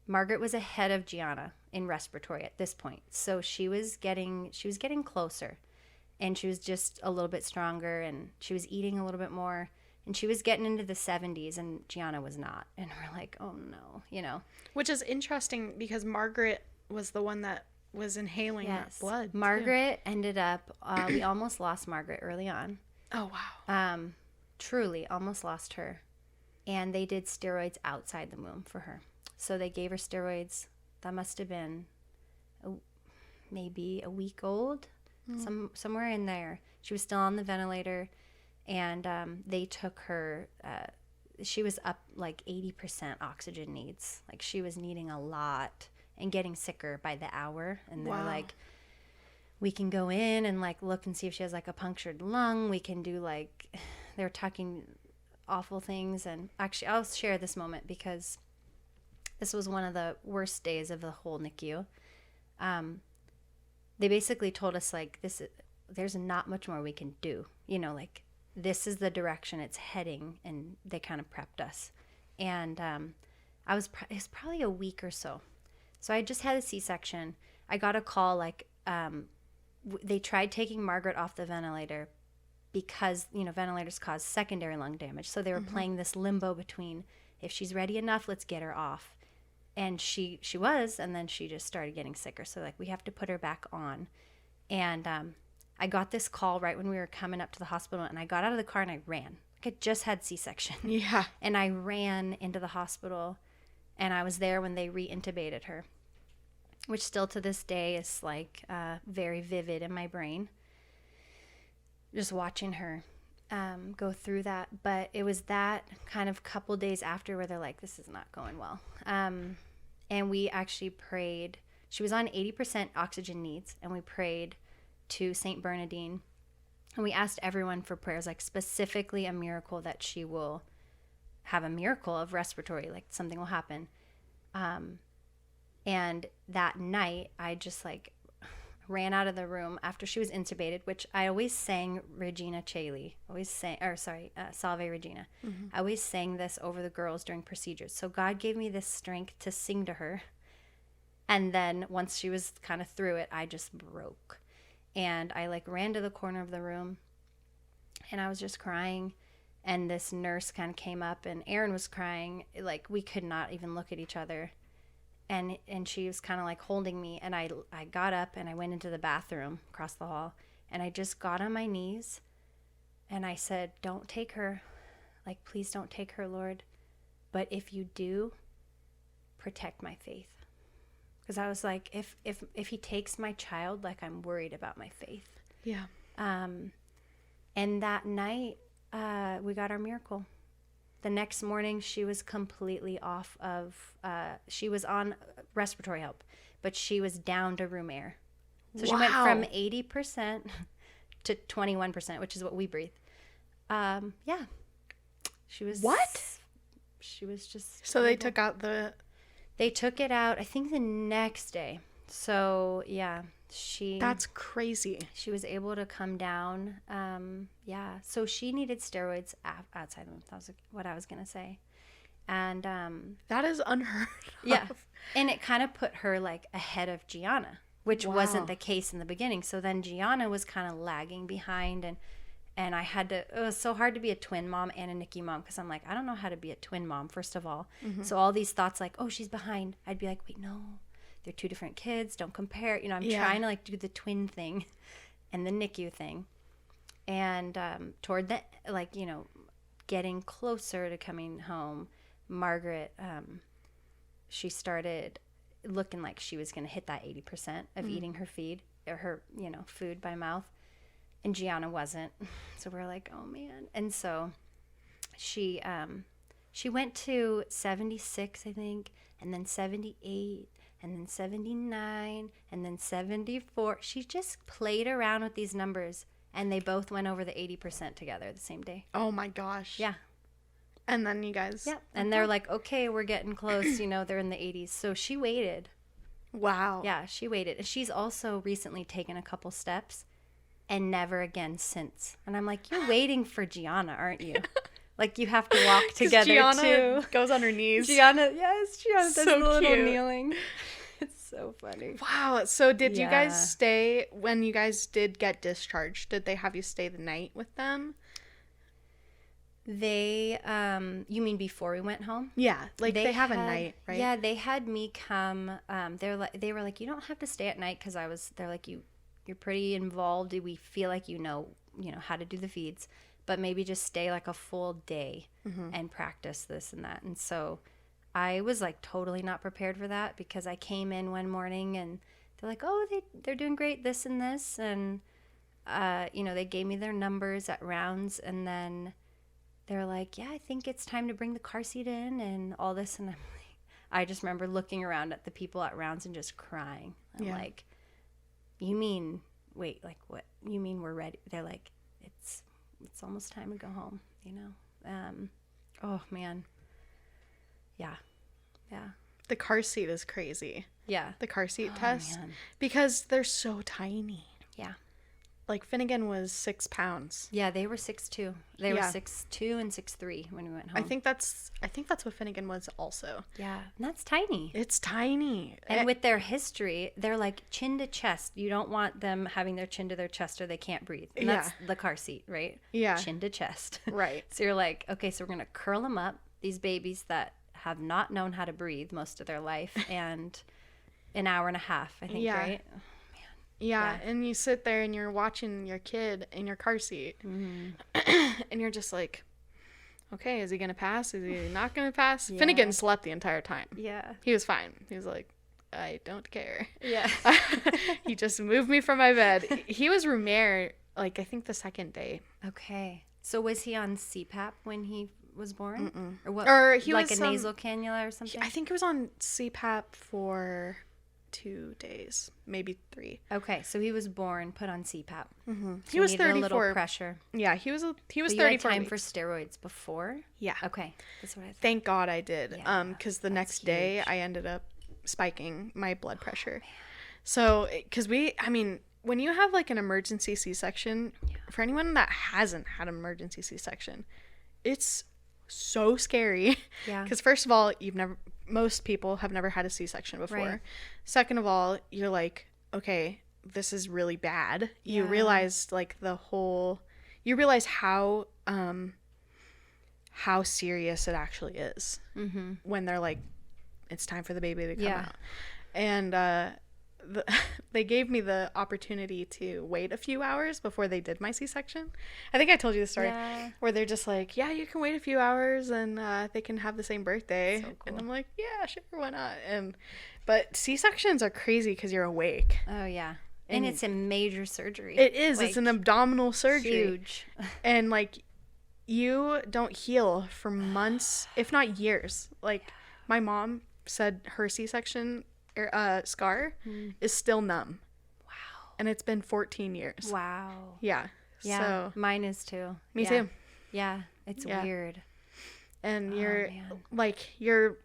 ahead of Gianna in respiratory at this point. So she was getting closer, and she was just a little bit stronger, and she was eating a little bit more. And she was getting into the 70s, and Gianna was not. And we're like, oh, no, you know. Which is interesting because Margaret was the one that was inhaling that blood. Margaret ended up, we almost lost Margaret early on. Oh, wow. Truly, almost lost her. And they did steroids outside the womb for her. So they gave her steroids. That must have been maybe a week old, somewhere in there. She was still on the ventilator. And they took her, she was up like 80% oxygen needs. Like she was needing a lot and getting sicker by the hour. And they're like, we can go in and like look and see if she has like a punctured lung. We can do like, they're talking awful things. And actually, I'll share this moment because this was one of the worst days of the whole NICU. They basically told us like, there's not much more we can do. You know, like, this is the direction it's heading, and they kind of prepped us. And it was probably a week or so. So I just had a C-section. I got a call like they tried taking Margaret off the ventilator because, you know, ventilators cause secondary lung damage. So they were playing this limbo between if she's ready enough, let's get her off. And she was, and then she just started getting sicker. So like we have to put her back on. And I got this call right when we were coming up to the hospital, and I got out of the car and I ran. Like I just had C-section. Yeah. And I ran into the hospital, and I was there when they re-intubated her, which still to this day is like very vivid in my brain. Just watching her go through that. But it was that kind of couple days after where they're like, this is not going well. And we actually prayed. She was on 80% oxygen needs, and we prayed to St. Bernardine, and we asked everyone for prayers, like specifically a miracle that she will have a miracle of respiratory, like something will happen. And that night I just like ran out of the room after she was intubated, which I always sang Regina Caeli, Salve Regina. I always sang this over the girls during procedures. So God gave me this strength to sing to her. And then once she was kind of through it, I just broke. And I like ran to the corner of the room and I was just crying. And this nurse kind of came up and Aaron was crying. Like we could not even look at each other. And she was kind of like holding me. And I got up and I went into the bathroom across the hall. And I just got on my knees and I said, don't take her. Like, please don't take her, Lord. But if you do, protect my faith. Because I was like, if he takes my child, like I'm worried about my faith. Yeah. And that night, we got our miracle. The next morning, she was completely off of, she was on respiratory help, but she was down to room air. So she went from 80% to 21%, which is what we breathe. Yeah. She was. What? She was just. So they took out the. They took it out, I think, the next day. So, yeah, That's crazy. She was able to come down. Yeah. So she needed steroids outside of them. That was what I was going to say. And. That is unheard of. Yeah. And it kind of put her, like, ahead of Gianna, which wasn't the case in the beginning. So then Gianna was kind of lagging behind, and I had to, it was so hard to be a twin mom and a NICU mom because I'm like, I don't know how to be a twin mom, first of all. Mm-hmm. So all these thoughts like, oh, she's behind. I'd be like, wait, no, they're two different kids. Don't compare. You know, I'm trying to like do the twin thing and the NICU thing. And toward the, like, you know, getting closer to coming home, Margaret, she started looking like she was going to hit that 80% of eating her feed or her, you know, food by mouth. And Gianna wasn't. So we're like, oh man. And so she went to 76, I think, and then 78, and then 79, and then 74. She just played around with these numbers, and they both went over the 80% together the same day. Oh my gosh. Yeah. And then you guys. Yeah. And they're like, okay, we're getting close. You know, they're in the 80s. So she waited. Wow. Yeah, she waited. And she's also recently taken a couple steps. And never again since. And I'm like, you're waiting for Gianna, aren't you? Like, you have to walk together, Gianna too. Goes on her knees. Gianna does So the little cute. kneeling. It's so funny. Wow. So did you guys stay, when you guys did get discharged, did they have you stay the night with them? They, you mean before we went home? Yeah. Like, they have a night, right? Yeah, they had me come. They were like, you don't have to stay at night, because they're like, you're pretty involved. We feel like you know how to do the feeds, but maybe just stay like a full day and practice this and that. And so I was like totally not prepared for that, because I came in one morning and they're like, oh, they're doing great, this and this. And, you know, they gave me their numbers at rounds, and then they're like, yeah, I think it's time to bring the car seat in and all this. And I just remember looking around at the people at rounds and just crying. I'm like, you mean, wait, like what? You mean we're ready? They're like, it's almost time to go home, you know? Oh, man. Yeah. Yeah. The car seat is crazy. Yeah. The car seat test. Man. Because they're so tiny. Yeah. Like, Finnegan was 6 pounds. Yeah, they were 6'2". They were 6'2" and 6'3" when we went home. I think that's what Finnegan was also. Yeah, and that's tiny. It's tiny. And with their history, they're like chin to chest. You don't want them having their chin to their chest or they can't breathe. And that's the car seat, right? Yeah. Chin to chest. Right. So you're like, okay, so we're going to curl them up, these babies that have not known how to breathe most of their life, and an hour and a half, I think, right? Yeah, and you sit there and you're watching your kid in your car seat, and you're just like, okay, is he going to pass? Is he not going to pass? Yeah. Finnegan slept the entire time. Yeah. He was fine. He was like, I don't care. Yeah. He just moved me from my bed. He was room air, like, I think the second day. Okay. So was he on CPAP when he was born? Mm-mm. Or what? Or he like was a nasal cannula or something? I think he was on CPAP for 2 days, maybe 3. Okay, so he was born, put on CPAP. Mm-hmm. So he was 34. A little pressure. Yeah, he was 34. You had time for steroids before? Yeah. Okay, that's what I thought. Thank God I did. Yeah, because the next day I ended up spiking my blood pressure. So, because when you have like an emergency C-section, for anyone that hasn't had an emergency C-section, it's so scary. Yeah. Because first of all, most people have never had a C-section before. Right. Second of all, you're like, okay, this is really bad. You Yeah. realize like you realize how serious it actually is when they're like, it's time for the baby to come out. And they gave me the opportunity to wait a few hours before they did my C-section. I think I told you the story where they're just like, yeah, you can wait a few hours and they can have the same birthday. So cool. And I'm like, yeah, sure, why not? But C-sections are crazy because you're awake. Oh, yeah. And it's a major surgery. It is. Like, it's an abdominal surgery. Huge. And, like, you don't heal for months, if not years. Like, my mom said her C-section scar is still numb. Wow. And it's been 14 years. Wow. Yeah. Yeah. So, mine is too. Me too. Yeah. It's weird. And you're like your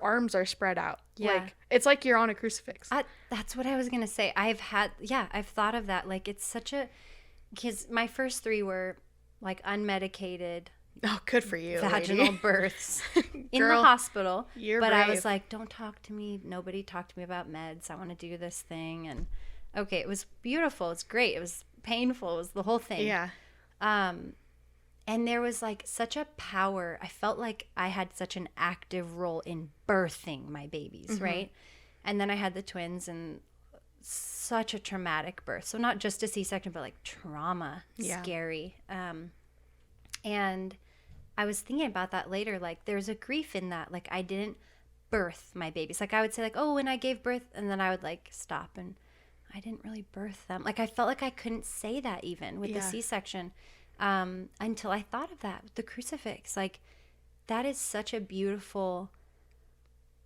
arms are spread out. Yeah. Like it's like you're on a crucifix. That's what I was gonna say. I've thought of that. Like it's such a, because my first 3 were like unmedicated. Oh, good for you. Vaginal births in Girl, the hospital. You're but brave. I was like, don't talk to me. Nobody talk to me about meds. I want to do this thing. And okay, it was beautiful. It's great. It was painful. It was the whole thing. Yeah. And there was like such a power. I felt like I had such an active role in birthing my babies, right? And then I had the twins and such a traumatic birth. So not just a C-section, but like trauma, scary. And I was thinking about that later. Like there's a grief in that. Like I didn't birth my babies. Like I would say like, oh, when I gave birth, and then I would like stop and I didn't really birth them. Like I felt like I couldn't say that even with the C-section. Until I thought of that with the crucifix. Like that is such a beautiful,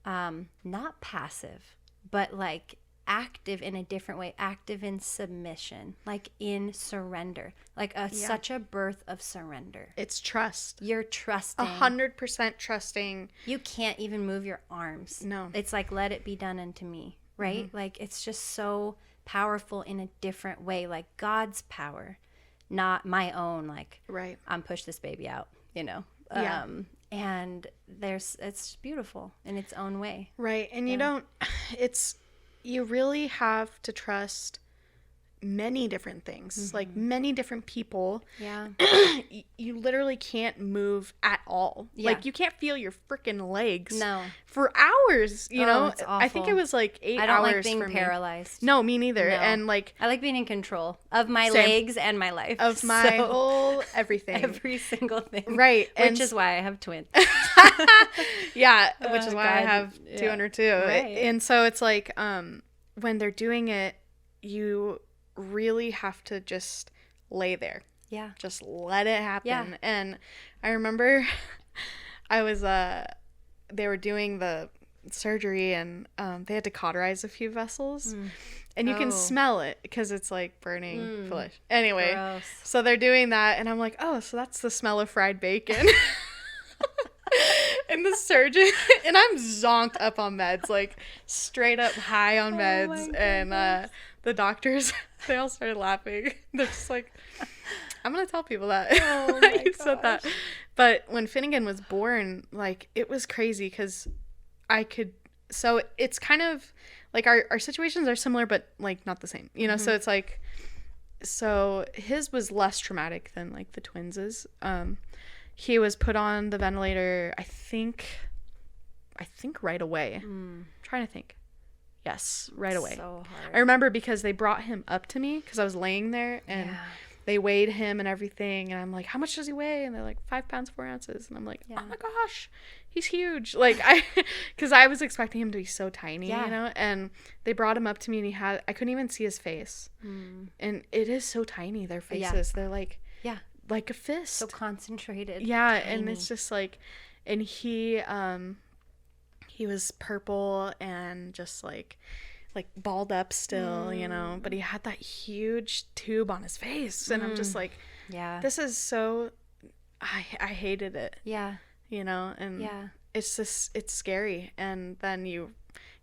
not passive, but like active in a different way, active in submission, like in surrender, like such a birth of surrender. It's trust. You're trusting. 100% trusting. You can't even move your arms. No. It's like, let it be done unto me, right? Like it's just so powerful in a different way, like God's power. Not my own, like, right. Push this baby out, you know? Yeah. And it's beautiful in its own way. Right. And you really have to trust many different things, like many different people. Yeah. You literally can't move at all. Yeah. Like you can't feel your freaking legs. No. For hours, you know? It's awful. I think it was like 8 hours. I don't like being paralyzed. No, me neither. No. And like I like being in control of my legs and my life. Of my whole everything. Every single thing. Right. Which is why I have twins. Yeah, which is why I have 202. Right. And so it's like when they're doing it, you really have to just lay there. Yeah. Just let it happen. Yeah. And I remember I was they were doing the surgery and they had to cauterize a few vessels. And you can smell it because it's like burning flesh. Anyway, gross. So they're doing that and I'm like, "Oh, so that's the smell of fried bacon." And the surgeon, and I'm zonked up on meds, like straight up high on meds. And the doctors, they all started laughing. They're just like, I'm going to tell people that. Oh my you said that. But when Finnegan was born, like it was crazy because so it's kind of like our situations are similar, but like not the same, you know? So it's like, so his was less traumatic than like the twins's. He was put on the ventilator, I think right away. I'm trying to think. Yes, right away. So hard. I remember because they brought him up to me because I was laying there and they weighed him and everything. And I'm like, how much does he weigh? And they're like 5 pounds, 4 ounces. And I'm like, oh my gosh, he's huge. Like because I was expecting him to be so tiny, you know? And they brought him up to me and I couldn't even see his face. And it is so tiny, their faces. They're like a fist. So concentrated. Yeah. Tiny. And it's just like, and he was purple and just like balled up still, you know, but he had that huge tube on his face. And I'm just like, this is so, I hated it. Yeah. You know, and it's just, it's scary. And then you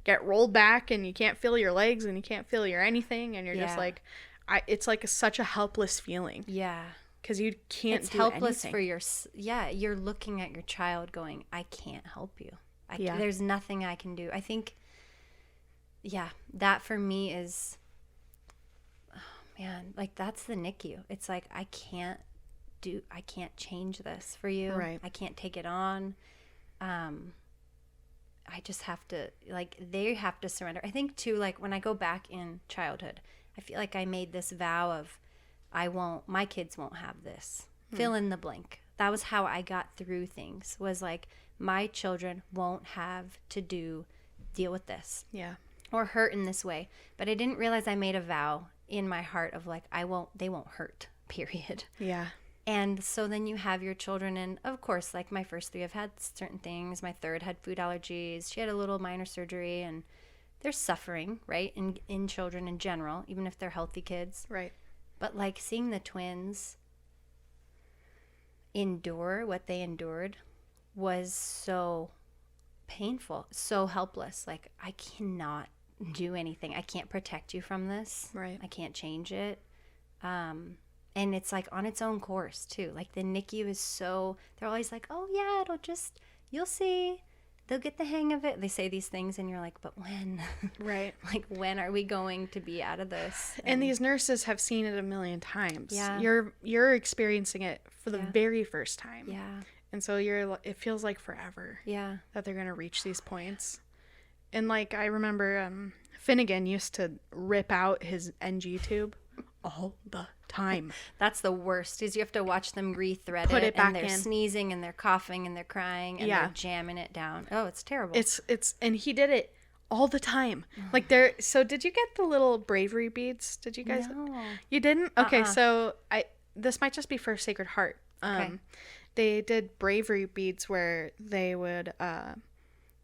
get rolled back and you can't feel your legs and you can't feel your anything. And you're just like, it's like such a helpless feeling. Yeah. Because you can't do helpless anything. You're looking at your child going, I can't help you. There's nothing I can do. I think, that for me is man, like that's the NICU. It's like I can't change this for you. Right. I can't take it on. I just have to, like, they have to surrender. I think too, like when I go back in childhood, I feel like I made this vow of my kids won't have this. Fill in the blank. That was how I got through things, was like my children won't have to deal with this. Yeah. Or hurt in this way. But I didn't realize I made a vow in my heart of like, they won't hurt, period. Yeah. And so then you have your children, and of course, like my first 3 have had certain things. My third had food allergies. She had a little minor surgery, and there's suffering, right, in children in general, even if they're healthy kids. Right. But like seeing the twins endure what they endured was so painful, so helpless. Like, I cannot do anything. I can't protect you from this. Right. I can't change it. And it's like on its own course too. Like the NICU is they're always like, oh yeah, you'll see. They'll get the hang of it. They say these things and you're like, but when? Right. Like, when are we going to be out of this? And these nurses have seen it a million times. Yeah. You're experiencing it for the very first time. Yeah. And so it feels like forever. Yeah. That they're going to reach these points. And like, I remember Finnegan used to rip out his NG tube all the time. That's the worst, is you have to watch them rethread Put it back and they're in. sneezing and they're coughing and they're crying and they're jamming it down. Oh, it's terrible. It's and he did it all the time. Like so did you get the little bravery beads? Did you guys? No. You didn't? Okay, so this might just be for Sacred Heart. Okay. They did bravery beads where they would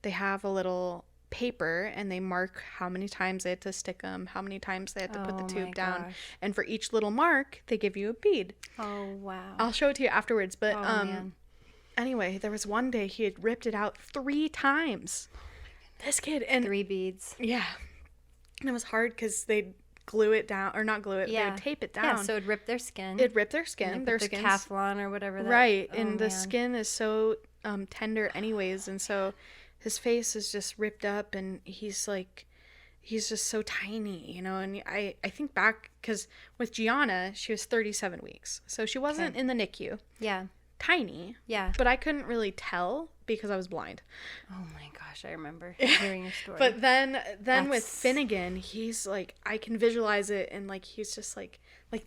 they have a little paper and they mark how many times they had to stick them, how many times they had to put the tube down, and for each little mark they give you a bead. Oh wow. I'll show it to you afterwards, but man. anyway, there was one day he had ripped it out 3 times. This kid, and 3 beads. yeah, and it was hard because they'd glue it down, or not glue it, they would tape it down. Yeah, so it'd rip their skin. It'd rip their skin. And Their the skin's Teflon or whatever. right, Oh, and the man. skin is so tender anyways, and so his face is just ripped up, and he's just so tiny, you know. And I think back, because with Gianna, she was 37 weeks, so she wasn't in the NICU. Yeah. Tiny. Yeah. But I couldn't really tell because I was blind. Oh my gosh, I remember hearing your story. But then with Finnegan, he's like, I can visualize it, and like he's just like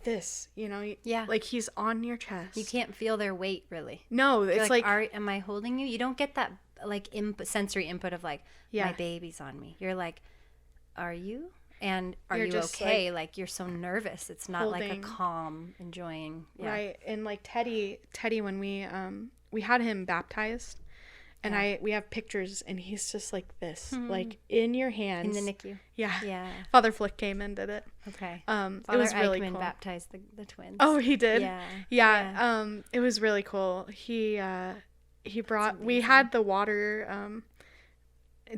this, you know. Yeah. Like he's on your chest. You can't feel their weight really. No, it's like am I holding you? You don't get that like sensory input of like, my baby's on me. You're like, are you? And are you okay? Like you're so nervous. It's not like a calm, enjoying. Yeah. Right. And like Teddy, when we had him baptized, and we have pictures, and he's just like this, like in your hands. In the NICU. Yeah. Yeah. Father Flick came and did it. Okay. It Father was really Eichmann cool. baptized the twins. Oh, he did. Yeah. Yeah. It was really cool. He brought. We had the water.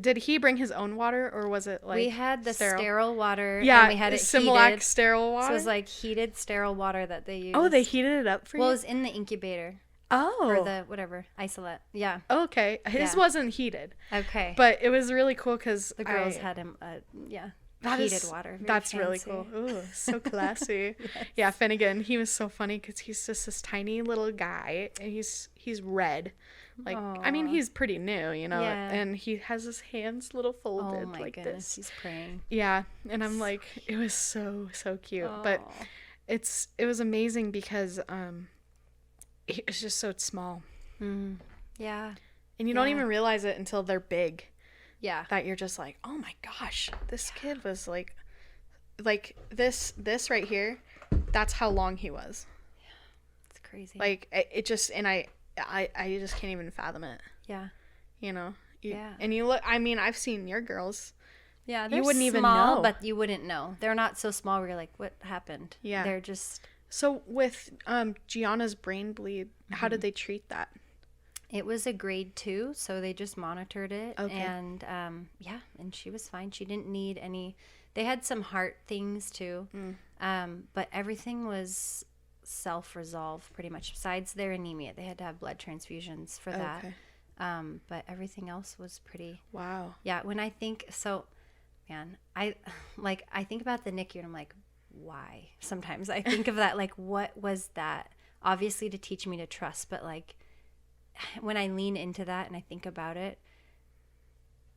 Did he bring his own water, or was it like we had the sterile water? Yeah, and we had it Similac heated. sterile water. So it was like heated sterile water that they used. Oh, they heated it up for you. Well, it was in the incubator. Oh. Or the whatever isolate. Yeah. Okay, his wasn't heated. Okay. But it was really cool because the girls had him. Heated water. Very that's fancy. really cool. Ooh, so classy. Yes. Yeah, Finnegan. He was so funny because he's just this tiny little guy, and he's red. Like, aww. I mean, he's pretty new, you know, Yeah. and he has his hands little folded Oh my like goodness, this. he's praying. Yeah, and I'm like, it was so cute. Aww. But it was amazing because it was just so small. Mm. Yeah. And you don't even realize it until they're big. Yeah. That you're just like, oh my gosh, this kid was like this right here. That's how long he was. Yeah. It's crazy. Like it just, and I just can't even fathom it. Yeah. You know. Yeah. And you look. I mean, I've seen your girls. Yeah, they're you wouldn't even small, know. but you wouldn't know. They're not so small where you're like, what happened? Yeah. They're just. So with Gianna's brain bleed, how did they treat that? It was a grade 2, so they just monitored it. Okay. And and she was fine. She didn't need any. They had some heart things too, but everything was self-resolved pretty much. Besides their anemia, they had to have blood transfusions for that. Okay. But everything else was pretty. Wow. Yeah. When I think so, man, I think about the NICU and I'm like, why? Sometimes I think of that, like, what was that? Obviously to teach me to trust, but like when I lean into that and I think about it,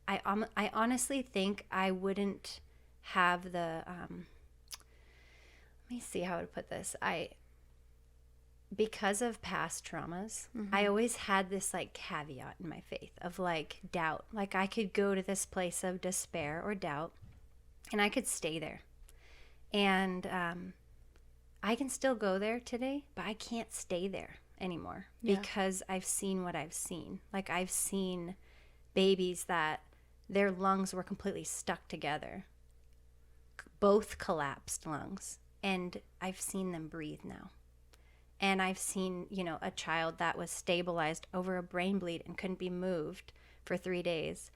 I honestly think I wouldn't have the let me see how to put this. Because of past traumas, I always had this like caveat in my faith of like doubt. Like I could go to this place of despair or doubt and I could stay there. And I can still go there today, but I can't stay there anymore because I've seen what I've seen. Like I've seen babies that their lungs were completely stuck together, both collapsed lungs, and I've seen them breathe now. And I've seen, a child that was stabilized over a brain bleed and couldn't be moved for 3 days.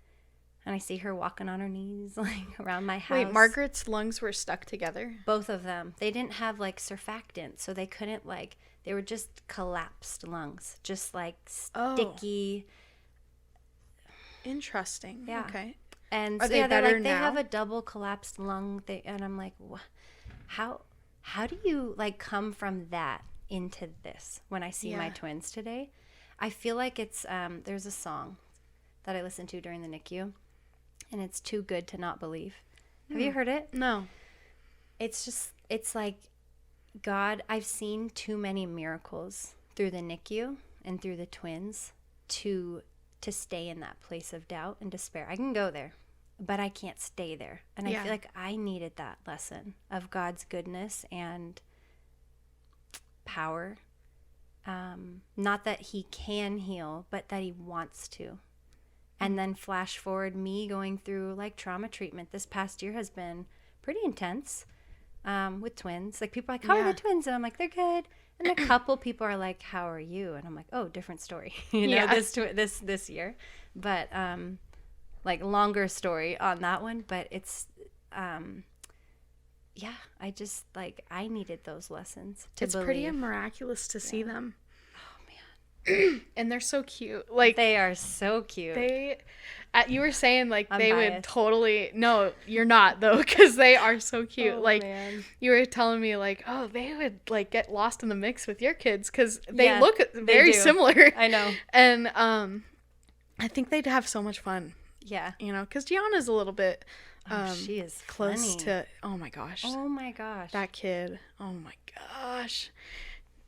And I see her walking on her knees, like, around my house. Wait, Margaret's lungs were stuck together? Both of them. They didn't have, like, surfactant, so they couldn't, like, they were just collapsed lungs. Just, like, sticky. Interesting. Yeah. Okay. And Are so, they they're better like, now? they have a double collapsed lung. And I'm like, how do you, like, come from that into this when I see my twins today? I feel like it's, there's a song that I listened to during the NICU, and it's Too Good to Not Believe. Have you heard it? No. It's like, God, I've seen too many miracles through the NICU and through the twins to stay in that place of doubt and despair. I can go there, but I can't stay there. And I feel like I needed that lesson of God's goodness and power. Not that he can heal, but that he wants to. And then flash forward, me going through like trauma treatment this past year has been pretty intense with twins. Like people are like, how are the twins? And I'm like, they're good. And a couple people are like, how are you? And I'm like, oh, different story, this year. But like longer story on that one. But it's, I just like, I needed those lessons to It's believe. pretty miraculous to see them. Oh, man. And they're so cute. Like they are so cute. You were saying like I'm they biased. would totally. No, you're not though, because they are so cute. Oh, like man. you were telling me like, oh, they would like get lost in the mix with your kids because they look very similar. I know. And I think they'd have so much fun. Yeah. Because Gianna's a little bit. She is close funny. to. Oh my gosh. Oh my gosh. That kid. Oh my gosh.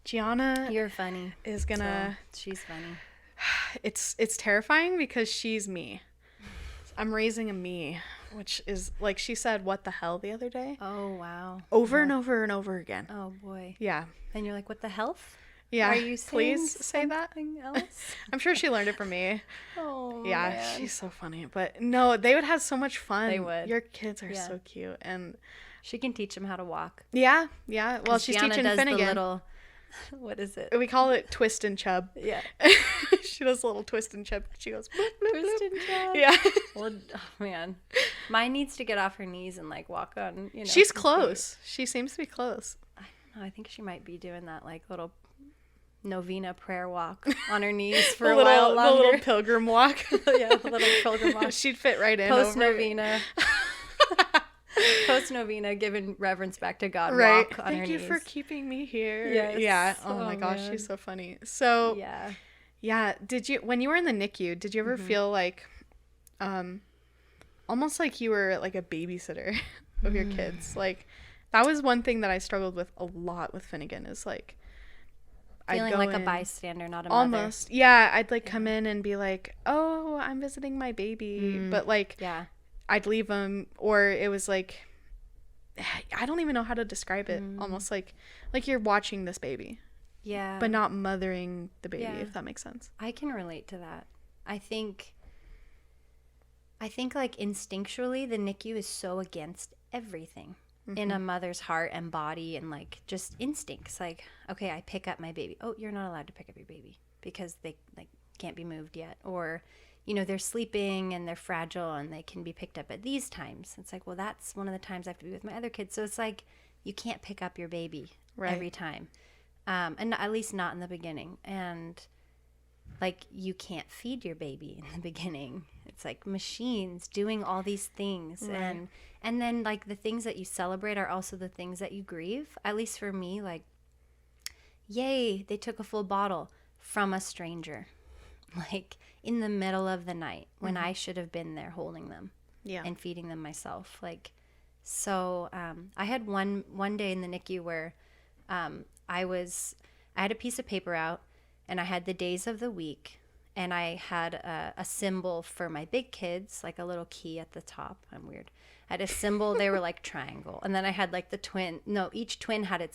Gianna. You're funny. Is gonna. So, she's funny. It's terrifying because she's me. I'm raising a me, which is like she said, "What the hell?" the other day. Oh wow. Over and over and over again. Oh boy. Yeah. And you're like, what the health? Yeah. Are you please say that? Something else? I'm sure she learned it from me. Oh Yeah, man. she's so funny. But no, they would have so much fun. They would. Your kids are so cute, and she can teach them how to walk. yeah. Well, she's Gianna teaching does Finnegan. The little, what is it? We call it twist and chub. Yeah. She does a little twist and chub. She goes bloop, bloop, bloop. Twist and chub. Yeah. Well, oh man, mine needs to get off her knees and like walk on. She's close. She seems to be close. I don't know. I think she might be doing that like little novena prayer walk on her knees for a while longer. The little pilgrim walk. Yeah, a little pilgrim walk. She'd fit right in. Post novena. Post novena, giving reverence back to God. Right. Walk on her Thank you knees. for keeping me here. Yes. Yeah. Oh my gosh, man. she's so funny. So Yeah. yeah. Did you, when you were in the NICU, did you ever feel like, almost like you were like a babysitter of your kids? Like that was one thing that I struggled with a lot with Finnegan is like, Feeling like a bystander, not a mother. almost. Yeah. I'd like come in and be like, oh, I'm visiting my baby. But like, Yeah. I'd leave him, or it was like, I don't even know how to describe it. Almost like you're watching this baby, Yeah. but not mothering the baby, Yeah. if that makes sense. I can relate to that. I think like instinctually the NICU is so against everything in a mother's heart and body and like just instincts. Like, okay, I pick up my baby. Oh, you're not allowed to pick up your baby because they like can't be moved yet. Or, they're sleeping and they're fragile and they can be picked up at these times. It's like, well, that's one of the times I have to be with my other kids. So it's like, you can't pick up your baby every time. And at least not in the beginning. And like you can't feed your baby in the beginning. It's like machines doing all these things. Right. And then like the things that you celebrate are also the things that you grieve. At least for me, like, yay, they took a full bottle from a stranger, like in the middle of the night when I should have been there holding them and feeding them myself. Like, so I had one day in the NICU where I had a piece of paper out and I had the days of the week and I had a symbol for my big kids, like a little key at the top. I'm weird. I had a symbol. They were like triangle. And then I had like each twin had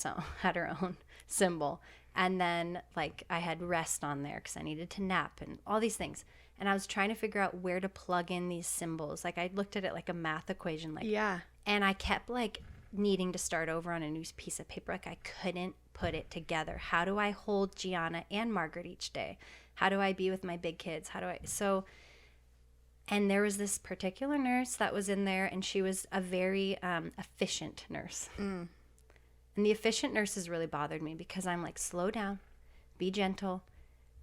her own symbol. And then like I had rest on there because I needed to nap and all these things. And I was trying to figure out where to plug in these symbols. Like I looked at it like a math equation. Like, Yeah. and I kept like needing to start over on a new piece of paper. Like I couldn't put it together. How do I hold Gianna and Margaret each day? How do I be with my big kids? And there was this particular nurse that was in there, and she was a very efficient nurse. And the efficient nurses really bothered me because I'm like, slow down, be gentle.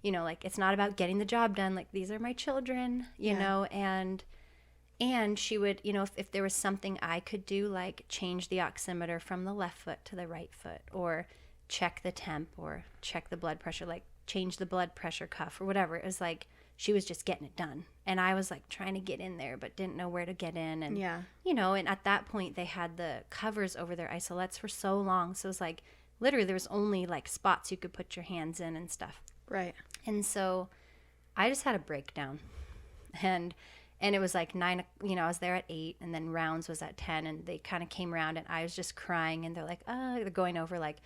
You know, like it's not about getting the job done. Like these are my children, you know, and she would, you know, if there was something I could do, like change the oximeter from the left foot to the right foot, or check the temp, or check the blood pressure, like change the blood pressure cuff or whatever. It was like she was just getting it done. And I was like trying to get in there, but didn't know where to get in. And, you know, and at that point they had the covers over their isolettes for so long. So it was like, literally there was only like spots you could put your hands in and stuff. Right. And so I just had a breakdown. And it was like 9, you know, I was there at 8 and then rounds was at 10 and they kind of came around and I was just crying and they're like, they're going over like,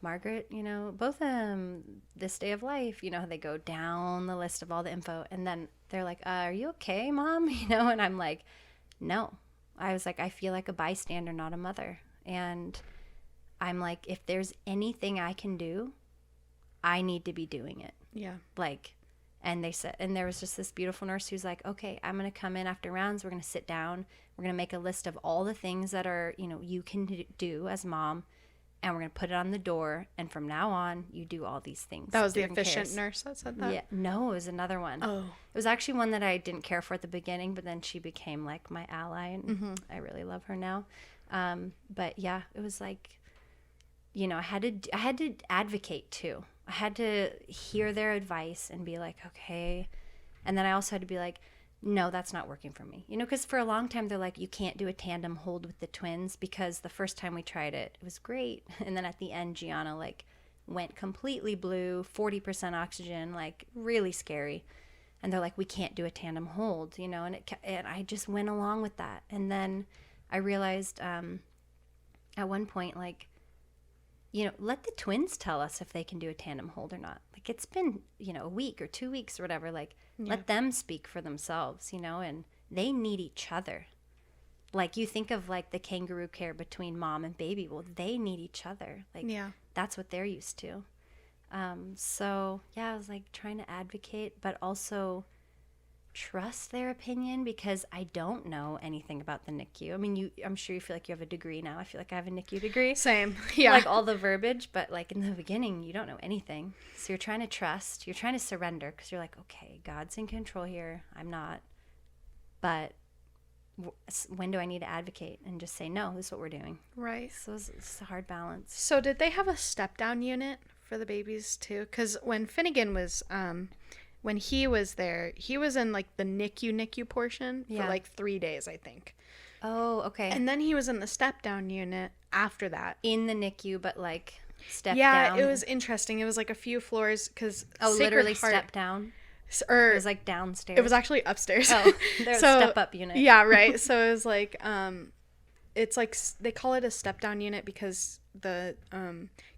Margaret, you know, Botham, this day of life, you know, they go down the list of all the info. And then they're like, are you okay, Mom? You know, and I'm like, no. I was like, I feel like a bystander, not a mother. And I'm like, if there's anything I can do, I need to be doing it. Yeah. Like, and they said, and there was just this beautiful nurse who's like, okay, I'm going to come in after rounds. We're going to sit down. We're going to make a list of all the things that are, you know, you can do as mom. And we're going to put it on the door. And from now on, you do all these things. That was the efficient nurse that said that? Yeah. No, it was another one. Oh. It was actually one that I didn't care for at the beginning, but then she became like my ally. And I really love her now. But yeah, it was like, you know, I had to advocate too. I had to hear their advice and be like, okay. And then I also had to be like, no, that's not working for me. You know, because for a long time, they're like, you can't do a tandem hold with the twins because the first time we tried it, it was great. And then at the end, Gianna, like, went completely blue, 40% oxygen, like, really scary. And they're like, we can't do a tandem hold, you know, and I just went along with that. And then I realized at one point, like, you know, let the twins tell us if they can do a tandem hold or not. Like, it's been, you know, a week or 2 weeks or whatever. Like, let them speak for themselves, you know, and they need each other. Like, you think of, like, the kangaroo care between mom and baby. Well, they need each other. Like, that's what they're used to. So, yeah, I was, like, trying to advocate, but also trust their opinion because I don't know anything about the NICU. I mean, I'm sure you feel like you have a degree now. I feel like I have a NICU degree. Same. Yeah. Like all the verbiage, but like in the beginning, you don't know anything. So you're trying to trust, you're trying to surrender because you're like, okay, God's in control here. I'm not. But when do I need to advocate and just say, no, this is what we're doing? Right. So it's a hard balance. So did they have a step-down unit for the babies too? Because when Finnegan was... when he was there, he was in like the NICU portion for like 3 days, I think. Oh, okay. And then he was in the step-down unit after that. In the NICU, but like step down. Yeah, it was interesting. It was like a few floors because literally step down. Or it was like downstairs. It was actually upstairs. Oh, there's a step-up unit. Yeah, right. So it was like, it's like they call it a step-down unit because the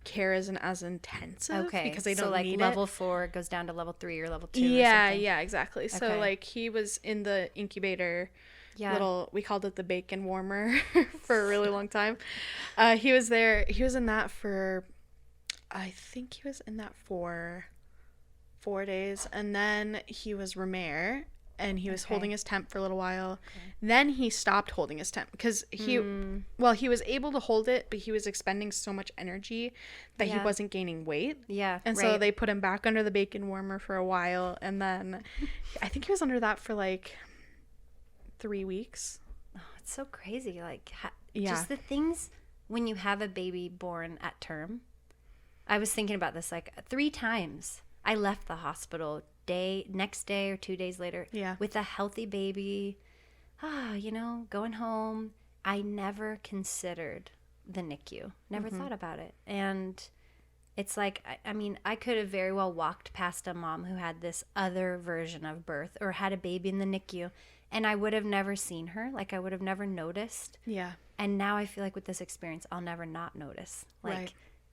care isn't as intensive. Okay. Because they don't so like need level it. 4 goes down to level 3 or level 2 Yeah, or something. yeah, exactly. So okay. like he was in the incubator. Yeah. We called it the bacon warmer for a really long time. He was there. He was in that for, I think he was in that for 4 days. And then he was Romer. and he was Okay. holding his temp for a little while. Okay. Then he stopped holding his temp because he was able to hold it, but he was expending so much energy that he Yeah. wasn't gaining weight. Yeah. And so they put him back under the bacon warmer for a while, and then I think he was under that for like 3 weeks. Oh, it's so crazy. Like, Yeah. just the things when you have a baby born at term. I was thinking about this like 3 times. I left the hospital next day or 2 days later Yeah. with a healthy baby. Going home. I never considered the NICU. Never thought about it. And it's like, I mean, I could have very well walked past a mom who had this other version of birth or had a baby in the NICU, and I would have never seen her. Like, I would have never noticed. Yeah. And now I feel like with this experience, I'll never not notice. Like, Right.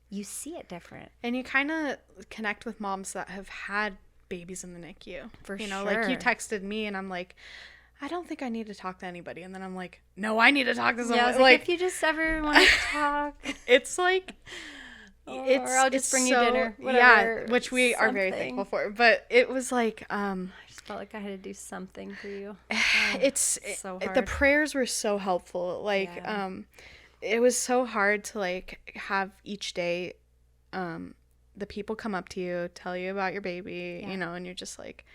you see it different. And you kind of connect with moms that have had babies in the NICU. For you know, like you sure. texted me and I'm like, I don't think I need to talk to anybody. And then I'm like, no, I need to talk to someone. Yeah, I was like, if you just ever want to talk. It's like, Or I'll just bring you dinner, Yeah, whatever, which we are very something. thankful for. But it was like, I just felt like I had to do something for you. it's so the hard. prayers were so helpful. Like, Yeah. it was so hard to like have each day, the people come up to you, tell you about your baby, Yeah. you know, and you're just like,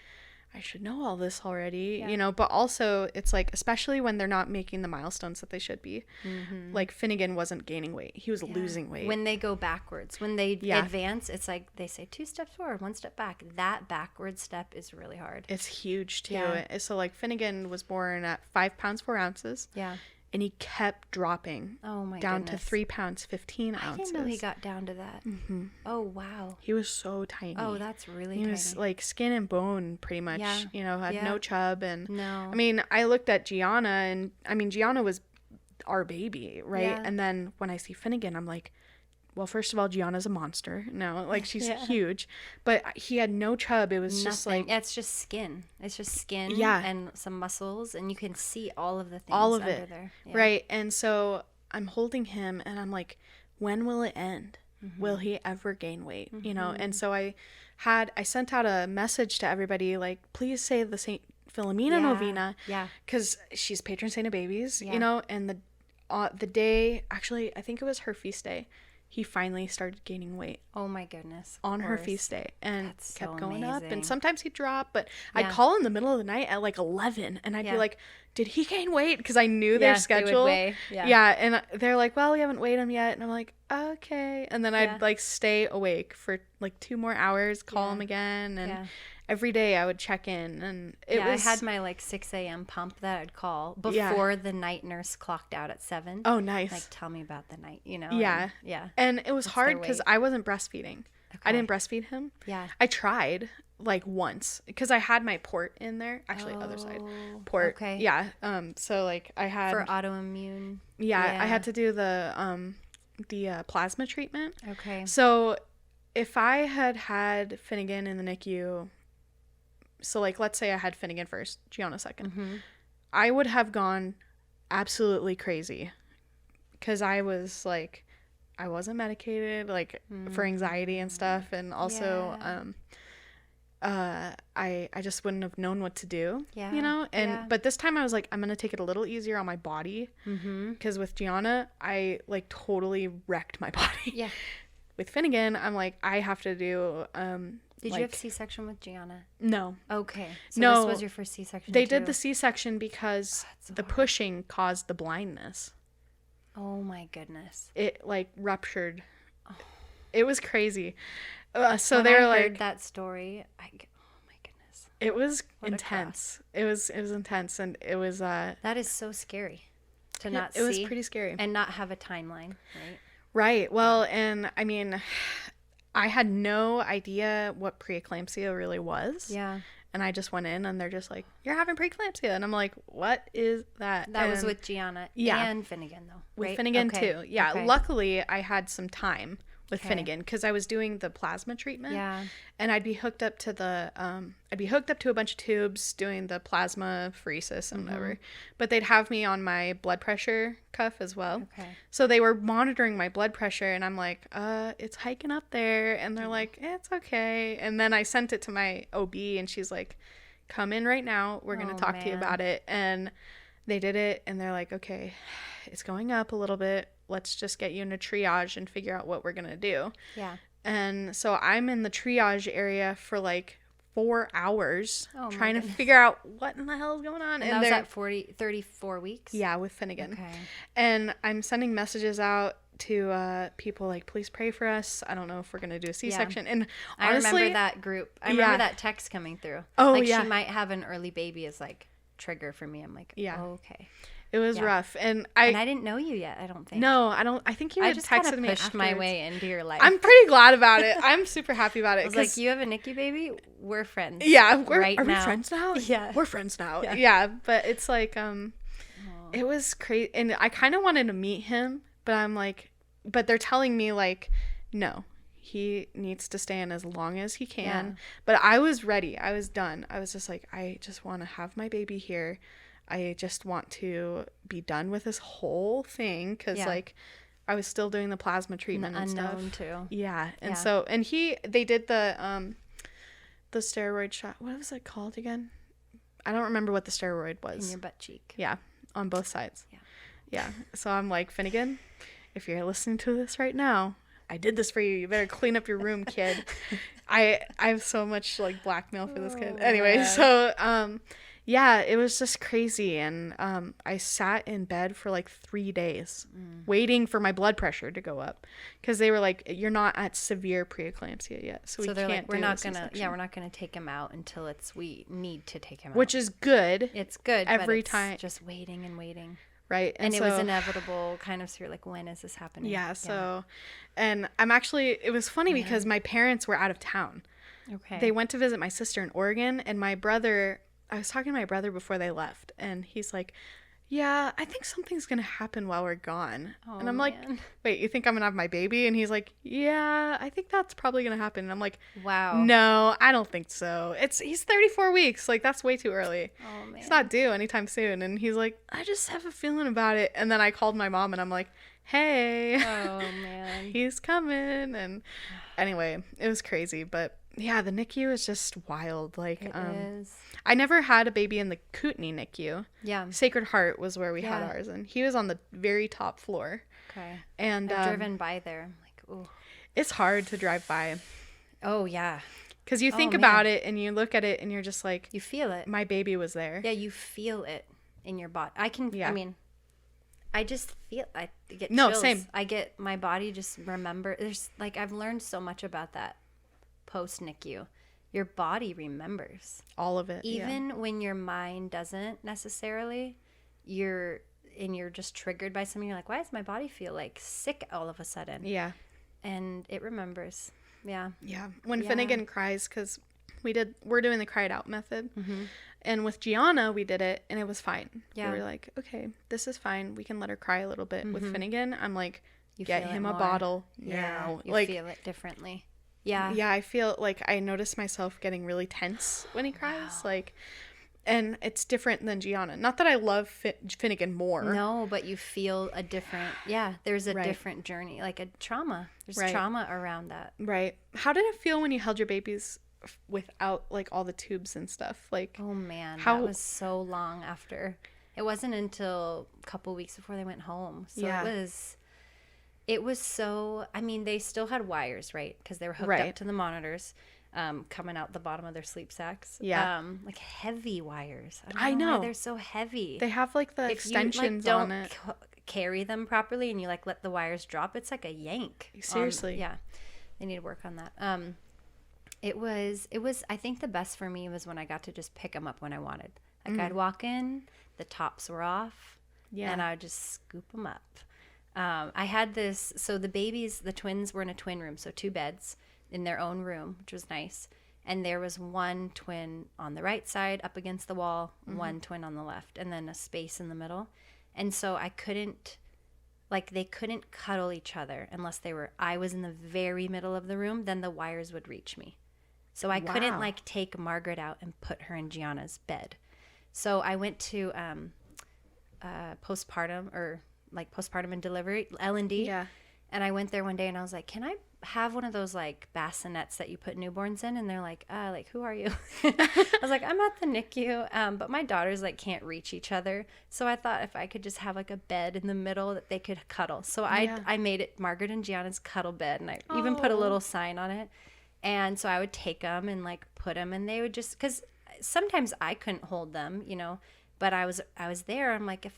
I should know all this already, Yeah. you know, but also it's like, especially when they're not making the milestones that they should be. Like Finnegan wasn't gaining weight. He was losing weight. When they go backwards, when they Yeah. advance, it's like they say 2 steps forward, 1 step back. That backward step is really hard. It's huge too. Yeah. So like Finnegan was born at 5 pounds 4 ounces, Yeah. and he kept dropping Oh my down goodness. to 3 pounds 15 I ounces. didn't know he got down to that. Mm-hmm. Oh wow. He was so tiny. Oh, that's really he tiny. was like skin and bone pretty much. Yeah. You know, had Yeah. no chub. And No. I mean, I looked at Gianna, and I mean, Gianna was our baby, right? Yeah. And then when I see Finnegan, I'm like, well, first of all, Gianna's a monster. No, like she's Yeah. huge, but he had no chub. It was just Nothing. like Yeah, it's just skin. It's just skin. Yeah. And some muscles, and you can see all of the things all of under it, there. Yeah. right? And so I'm holding him, and I'm like, when will it end? Will he ever gain weight? You know? And so I sent out a message to everybody, like, please say the Saint Philomena Yeah. novena, Yeah. because she's patron saint of babies, Yeah. you know. And the day, actually, I think it was her feast day, he finally started gaining weight Oh my goodness. on her course. feast day, and That's kept so going up. amazing. And sometimes he'd drop, but I'd Yeah. call in the middle of the night at like 11, and I'd Yeah. be like, did he gain weight? Because I knew Yeah, their they would schedule. weigh. Yeah. Yeah, and they're like, well, we haven't weighed him yet. And I'm like, okay. And then Yeah. I'd like stay awake for like 2 more hours, call Yeah. him again. And Yeah. every day I would check in. And it Yeah, was. I had my like 6 a.m. pump that I'd call Yeah. before the night nurse clocked out at 7. Oh, nice. Like, tell me about the night, you know? Yeah. And, yeah. And it was What's hard their because weight? I wasn't breastfeeding. I Okay. didn't breastfeed him. Yeah. I tried like once because I had my port in there. Actually, other side. Oh, Port. Okay. Yeah. So like I had. For autoimmune. Yeah, I Yeah. had to do the plasma treatment. Okay. So if I had Finnegan in the NICU, so like let's say I had Finnegan first, Gianna 2nd, Mm-hmm. I would have gone absolutely crazy because I was like, I wasn't medicated like for anxiety and stuff, and also I just wouldn't have known what to do, Yeah, you know. And yeah. but this time I was like, I'm gonna take it a little easier on my body. Mm-hmm. Because with Gianna, I like totally wrecked my body. Yeah. With Finnegan, I'm like, I have to do. Did like, you have C-section with Gianna? No, Okay. So No. this was your first C-section they too? did the C-section because That's so the hard. pushing caused the blindness. Oh my goodness. It like ruptured. It was crazy. So When they were I like, heard that story, oh my goodness. it was What a intense. It was intense, and it was That is so scary to not see. it was pretty scary. and not have a timeline, right? Right. Well, and I mean, I had no idea what preeclampsia really was. Yeah. And I just went in, and they're just like, you're having preeclampsia. And I'm like, what is that? That was And with Gianna Yeah. and Finnegan, though. with right? Finnegan Okay. too. Yeah. Okay. Luckily, I had some time with Okay. Finnegan because I was doing the plasma treatment. Yeah. And I'd be hooked up to a bunch of tubes doing the plasma pheresis and whatever. But they'd have me on my blood pressure cuff as well. Okay. So they were monitoring my blood pressure, and I'm like, it's hiking up there. And they're like, it's okay. And then I sent it to my OB, and she's like, come in right now. We're going to talk to you about it. And they did it, and they're like, okay, it's going up a little bit. Let's just get you into triage and figure out what we're going to do. Yeah. And so I'm in the triage area for like 4 hours trying to goodness. figure out what in the hell is going on. And that was at 34 weeks? Yeah, with Finnegan. Okay. And I'm sending messages out to people like, please pray for us. I don't know if we're going to do a C-section. And honestly, I remember that group. I remember that text coming through. Oh, like, yeah. she might have an early baby as like trigger for me. I'm like, okay. It was rough. And I didn't know you yet, I don't think. No, I don't. I think you had just texted me pushed afterwards. my way into your life. I'm pretty glad about it. I'm super happy about it. I was like, you have a NICU baby? We're friends. Yeah. Are we friends now? Yeah. We're friends now. Yeah. But it's like, it was crazy. And I kind of wanted to meet him, but I'm like, but they're telling me like, no, he needs to stay in as long as he can. Yeah. But I was ready. I was done. I was just like, I just want to have my baby here. I just want to be done with this whole thing because like I was still doing the plasma treatment and stuff. Unknown too. Yeah. And so, and they did the steroid shot. What was it called again? I don't remember what the steroid was. In your butt cheek. Yeah. On both sides. Yeah. Yeah. So I'm like, Finnegan, if you're listening to this right now, I did this for you. You better clean up your room, kid. I have so much like blackmail for this kid. Anyway, so yeah, it was just crazy. And I sat in bed for like 3 days waiting for my blood pressure to go up because they were like, you're not at severe preeclampsia yet. So we they're can't like, we're not going to take him out until we need to take him out. Which is good. It's good. Every but it's time. just waiting and waiting. Right. And it was inevitable kind of. So you're like, when is this happening? Yeah. So, and it was funny because my parents were out of town. Okay. They went to visit my sister in Oregon, and I was talking to my brother before they left, and he's like, yeah, I think something's going to happen while we're gone. And I'm like, wait, you think I'm going to have my baby? And he's like, yeah, I think that's probably going to happen. And I'm like, wow. No, I don't think so. He's 34 weeks. Like, that's way too early. Oh, man. He's not due anytime soon. And he's like, I just have a feeling about it. And then I called my mom, and I'm like, hey. Oh, man. He's coming. And anyway, it was crazy. But yeah, the NICU is just wild. Like, it is. I never had a baby in the Kootenai NICU. Yeah. Sacred Heart was where we had ours, and he was on the very top floor. Okay. And I've driven by there. I'm like, ooh. It's hard to drive by. Oh, yeah. Because you think about it, and you look at it, and you're just like, you feel it. My baby was there. Yeah, you feel it in your body. I mean, I just feel, I get chills. No, same. I get, my body just remember, I've learned so much about that post NICU. Your body remembers all of it. Even when your mind doesn't necessarily, you're just triggered by something. You're like, why does my body feel like sick all of a sudden? Yeah. And it remembers. Yeah. Yeah. When Finnegan cries, because we're doing the cry it out method. Mm-hmm. And with Gianna, we did it, and it was fine. Yeah. We were like, okay, this is fine. We can let her cry a little bit. Mm-hmm. With Finnegan, I'm like, get him a bottle now. You feel it differently. Yeah. Yeah, I feel like I notice myself getting really tense when he cries. Wow. And it's different than Gianna. Not that I love Finnegan more. No, but you feel a different, there's a different journey, like a trauma. There's trauma around that. Right. How did it feel when you held your babies without like all the tubes and stuff? Like, oh man, that was so long after. It wasn't until a couple weeks before they went home. So it was so, I mean, they still had wires, right? Because they were hooked up to the monitors coming out the bottom of their sleep sacks. Yeah. Like heavy wires. I know. Why they're so heavy. They have like the extensions on it. Don't carry them properly and you like let the wires drop. It's like a yank. Seriously. Yeah. They need to work on that. It was, I think the best for me was when I got to just pick them up when I wanted. Like I'd walk in, the tops were off, and I would just scoop them up. I had this, so the twins were in a twin room, so 2 beds in their own room, which was nice. And there was one twin on the right side up against the wall, one twin on the left, and then a space in the middle. And so they couldn't cuddle each other unless I was in the very middle of the room, then the wires would reach me. So I couldn't take Margaret out and put her in Gianna's bed. So I went to postpartum and delivery, L&D. Yeah. And I went there one day and I was like, can I have one of those like bassinets that you put newborns in? And they're like, who are you? I was like, I'm at the NICU, but my daughters like can't reach each other. So I thought if I could just have like a bed in the middle that they could cuddle. So I made it Margaret and Gianna's cuddle bed, and I even put a little sign on it. And so I would take them and like put them, and they would just, because sometimes I couldn't hold them, but I was there. I'm like, if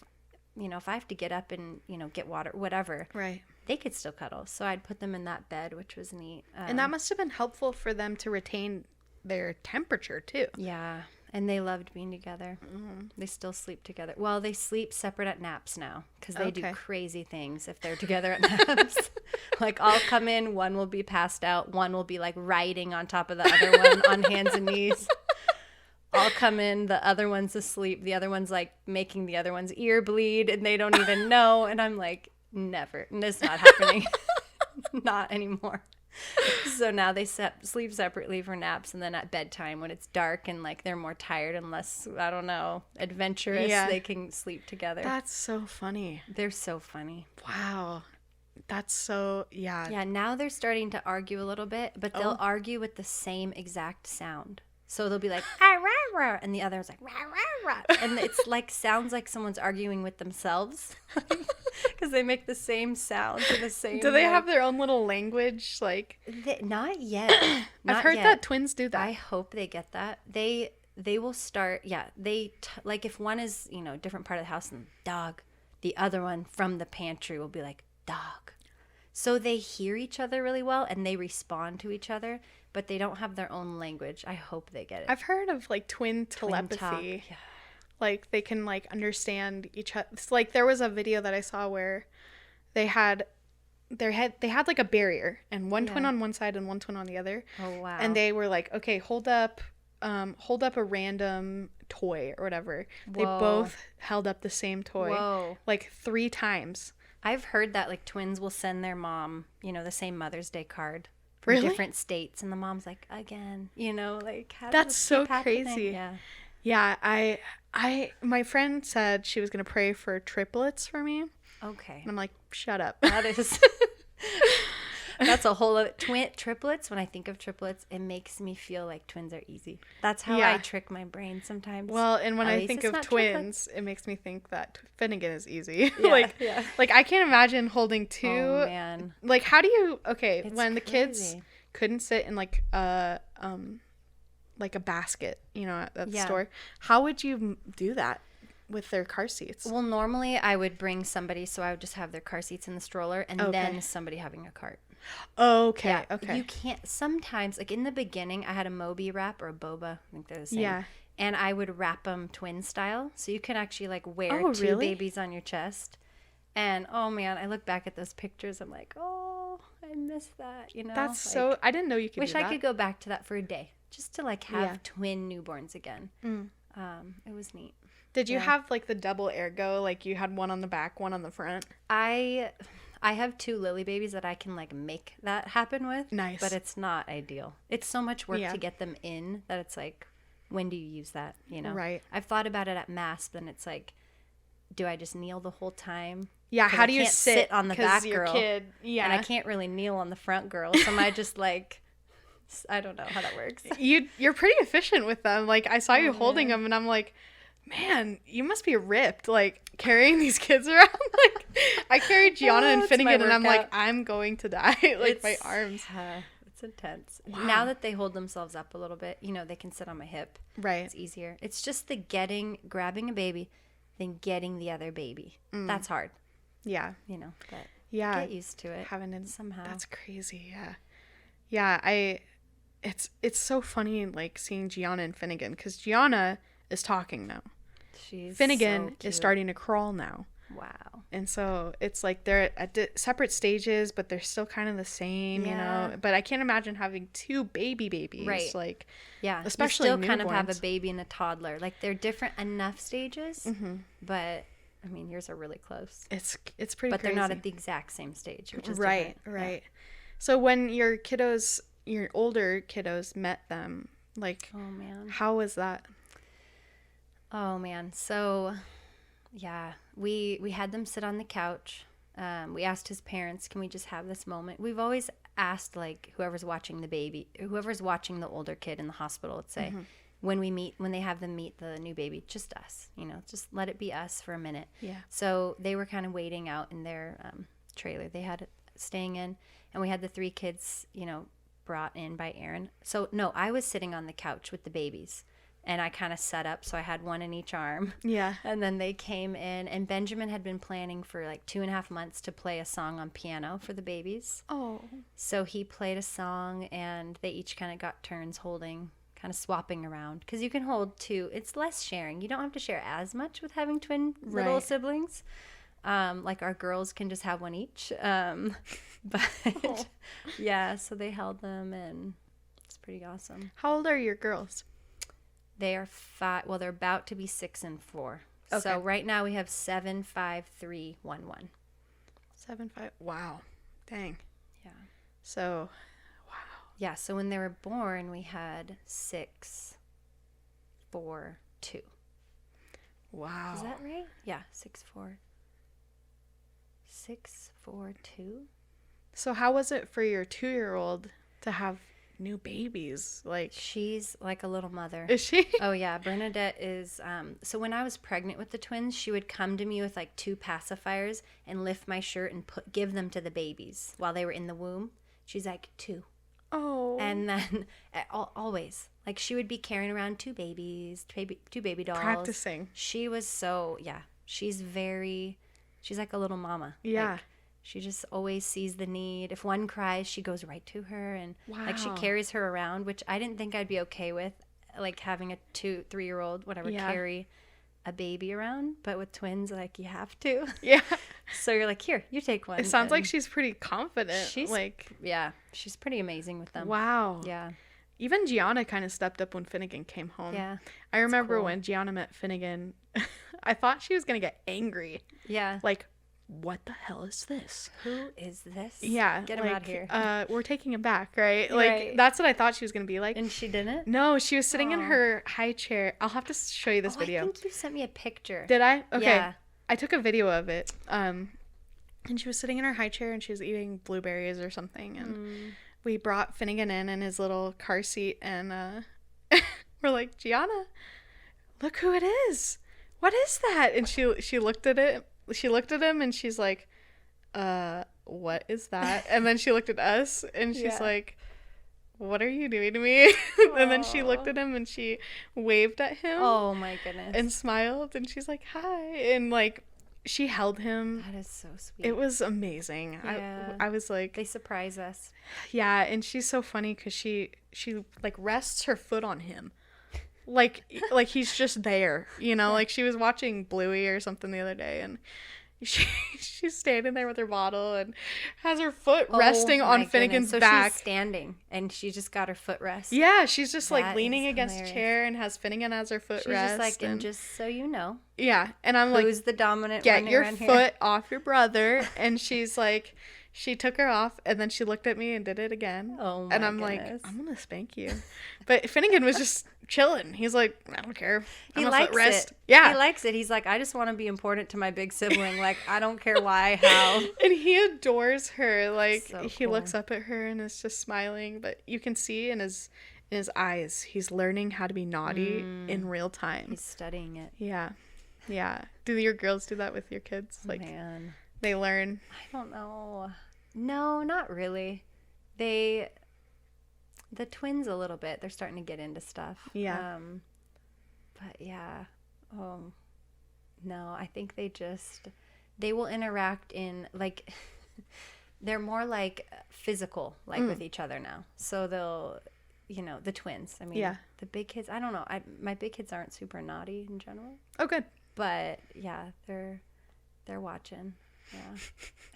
I have to get up and, get water, whatever. Right. They could still cuddle. So I'd put them in that bed, which was neat. And that must have been helpful for them to retain their temperature, too. Yeah. And they loved being together. Mm-hmm. They still sleep together. Well, they sleep separate at naps now because they do crazy things if they're together at naps. Like, I'll come in, one will be passed out, one will be, like, riding on top of the other one on hands and knees. I'll come in, the other one's asleep, the other one's, like, making the other one's ear bleed, and they don't even know. And I'm like, never. It's not happening. Not anymore. So now they sleep separately for naps, and then at bedtime when it's dark and like they're more tired and less, I don't know, adventurous, they can sleep together. That's so funny. They're so funny. Wow. That's so, yeah. Yeah, now they're starting to argue a little bit, but they'll argue with the same exact sound. So they'll be like, ah, rah, rah, and the other's like, rah, rah, rah. And it's like, sounds like someone's arguing with themselves because they make the same sound to the same. Do they have their own little language? Like, not yet. I've heard that twins do that. I hope they get that. They will start, like if one is, different part of the house and dog, the other one from the pantry will be like, dog. So they hear each other really well and they respond to each other, but they don't have their own language. I hope they get it. I've heard of like twin telepathy. Yeah. Like they can like understand each other. It's like there was a video that I saw where they had like a barrier and one twin on one side and one twin on the other. Oh wow. And they were like, okay, hold up a random toy or whatever. Whoa. They both held up the same toy like 3 times. I've heard that like twins will send their mom, the same Mother's Day card from really? Different states, and the mom's like, again, like how that's so happening? Crazy. Yeah. My friend said she was gonna pray for triplets for me. Okay. And I'm like, shut up. That is. That's a whole other triplets. When I think of triplets, it makes me feel like twins are easy. That's how I trick my brain sometimes. Well, and when I think of twins, it makes me think that Finnegan is easy. Like I can't imagine holding 2. Oh, man. Like, how do you? Okay, it's when the crazy. kids couldn't sit in like a basket, at the store, how would you do that with their car seats? Well, normally I would bring somebody, so I would just have their car seats in the stroller, and then somebody having a cart. Okay. Yeah, okay. You can't. Sometimes, like in the beginning, I had a Moby wrap or a Boba. I think they're the same. Yeah. And I would wrap them twin style, so you can actually like wear 2 really? babies on your chest. And oh man, I look back at those pictures. I'm like, oh, I miss that. That's so. I didn't know you could. Wish do that. I could go back to that for a day, just to like have twin newborns again. It was neat. Did you have like the double ergo? Like you had one on the back, one on the front? I have 2 Lily babies that I can like make that happen with. Nice. But it's not ideal. It's so much work to get them in that it's like, when do you use that? Right. I've thought about it at mass, but then it's like, do I just kneel the whole time? Yeah. How do you sit on the back your girl? Kid, yeah. And I can't really kneel on the front girl. So am I just like, I don't know how that works. You're pretty efficient with them. Like I saw you holding them, and I'm like, man, you must be ripped, like carrying these kids around. Like I carried Gianna and Finnegan, and I'm like, I'm going to die. Like my arms. It's intense. Wow. Now that they hold themselves up a little bit, they can sit on my hip. Right. It's easier. It's just the grabbing a baby, then getting the other baby. That's hard. Yeah. But get used to it. Having it somehow. That's crazy. Yeah. Yeah. It's so funny, like seeing Gianna and Finnegan, because Gianna is talking now. Finnegan is starting to crawl now. Wow. And so it's like they're at separate stages, but they're still kind of the same, But I can't imagine having 2 babies. Right. Like, especially you still newborns. kind of have a baby and a toddler. Like they're different enough stages, but I mean, yours are really close. It's pretty but crazy. They're not at the exact same stage, which is right. different. Right. So when your older kiddos met them, like, oh man, how was that? Oh man, so yeah, we had them sit on the couch We asked his parents, can we just have this moment? We've always asked, like, whoever's watching the older kid in the hospital, let's say, when they have them meet the new baby, just us, just let it be us for a minute. Yeah. So they were kind of waiting out in their trailer they had staying in, and we had the 3 kids, brought in by Aaron. So no, I was sitting on the couch with the babies, and I kind of set up so I had one in each arm. Yeah. And then they came in, and Benjamin had been planning for like 2.5 months to play a song on piano for the babies. Oh. So he played a song, and they each kind of got turns holding, kind of swapping around, because you can hold 2. It's less sharing. You don't have to share as much with having twin little siblings. Like our girls can just have one each. But yeah, so they held them, and it's pretty awesome. How old are your girls? They are 5. Well, they're about to be 6 and 4. Okay. So right now we have 7, 5, 3, 1, 1. 7, 5. Wow. Dang. Yeah. So, wow. Yeah. So when they were born, we had 6, 4, 2. Wow. Is that right? Yeah. 6, 4. 6, 4, 2. So how was it for your 2-year-old to have new babies? Like, she's like a little mother. is she? Oh yeah, Bernadette is. So when I was pregnant with the twins, she would come to me with like 2 pacifiers and lift my shirt and give them to the babies while they were in the womb. She's like 2. Oh. And then always, like, she would be carrying around 2 babies, 2 baby dolls. Practicing. She was she's like a little mama. Yeah. Like, she just always sees the need. If one cries, she goes right to her, and like she Wow. carries her around, which I didn't think I'd be okay with, like having a 2, 3-year-old, whatever, carry a baby around. But with twins, like, you have to. Yeah. So you're like, here, you take one. It sounds like she's pretty confident. She's like, she's pretty amazing with them. wow. Yeah. Even Gianna kind of stepped up when Finnegan came home. Yeah. I remember cool. when Gianna met Finnegan, I thought she was going to get angry. Yeah. Like, what the hell is this? Who is this? Yeah. Get him like, out here. We're taking him back, right? Like, Right. that's what I thought she was going to be like. And she didn't? No, she was sitting in Aw. her high chair. I'll have to show you this video. I think you sent me a picture. Did I? Okay. Yeah. I took a video of it. And she was sitting in her high chair and she was eating blueberries or something. And we brought Finnegan in his little car seat, and we're like, Gianna, look who it is. What is that? And she looked at it. She looked at him and she's like, what is that? And then she looked at us and she's like, what are you doing to me? And then she looked at him and she waved at him. Oh my goodness. And smiled, and she's like, hi. And like, she held him. That is so sweet. It was amazing. Yeah. I was like, They surprise us. yeah. And she's so funny because she like rests her foot on him. Like he's just there, like she was watching Bluey or something the other day, and she's standing there with her bottle and has her foot resting on Finnegan's back. So she's standing and she just got her foot rest. Yeah, she's just like That leaning is against a hilarious. chair and has Finnegan as her foot She's rest. just like, and just so you know, yeah, and I'm like, who's the dominant get one your around foot here? off your brother. And she's like, she took her off, and then she looked at me and did it again. Oh my And I'm goodness. like, I'm gonna spank you. But Finnegan was just chilling. He's like, I don't care. He I'm a likes foot rest. it. Yeah. He likes it. He's like, I just want to be important to my big sibling. Like, I don't care why, how. And he adores her. Like, So he cool. looks up at her and is just smiling. But you can see in his eyes, he's learning how to be naughty in real time. He's studying it. Yeah. Yeah. Do your girls do that with your kids? Like, Man. they learn. I don't know. No, not really. The twins a little bit. They're starting to get into stuff. Yeah. But yeah. Oh. No, I think they will interact in, like, they're more like physical, like with each other now. So they'll, the twins. I mean, Yeah. the big kids, I don't know. My big kids aren't super naughty in general. Oh, good. But yeah, they're watching. Yeah.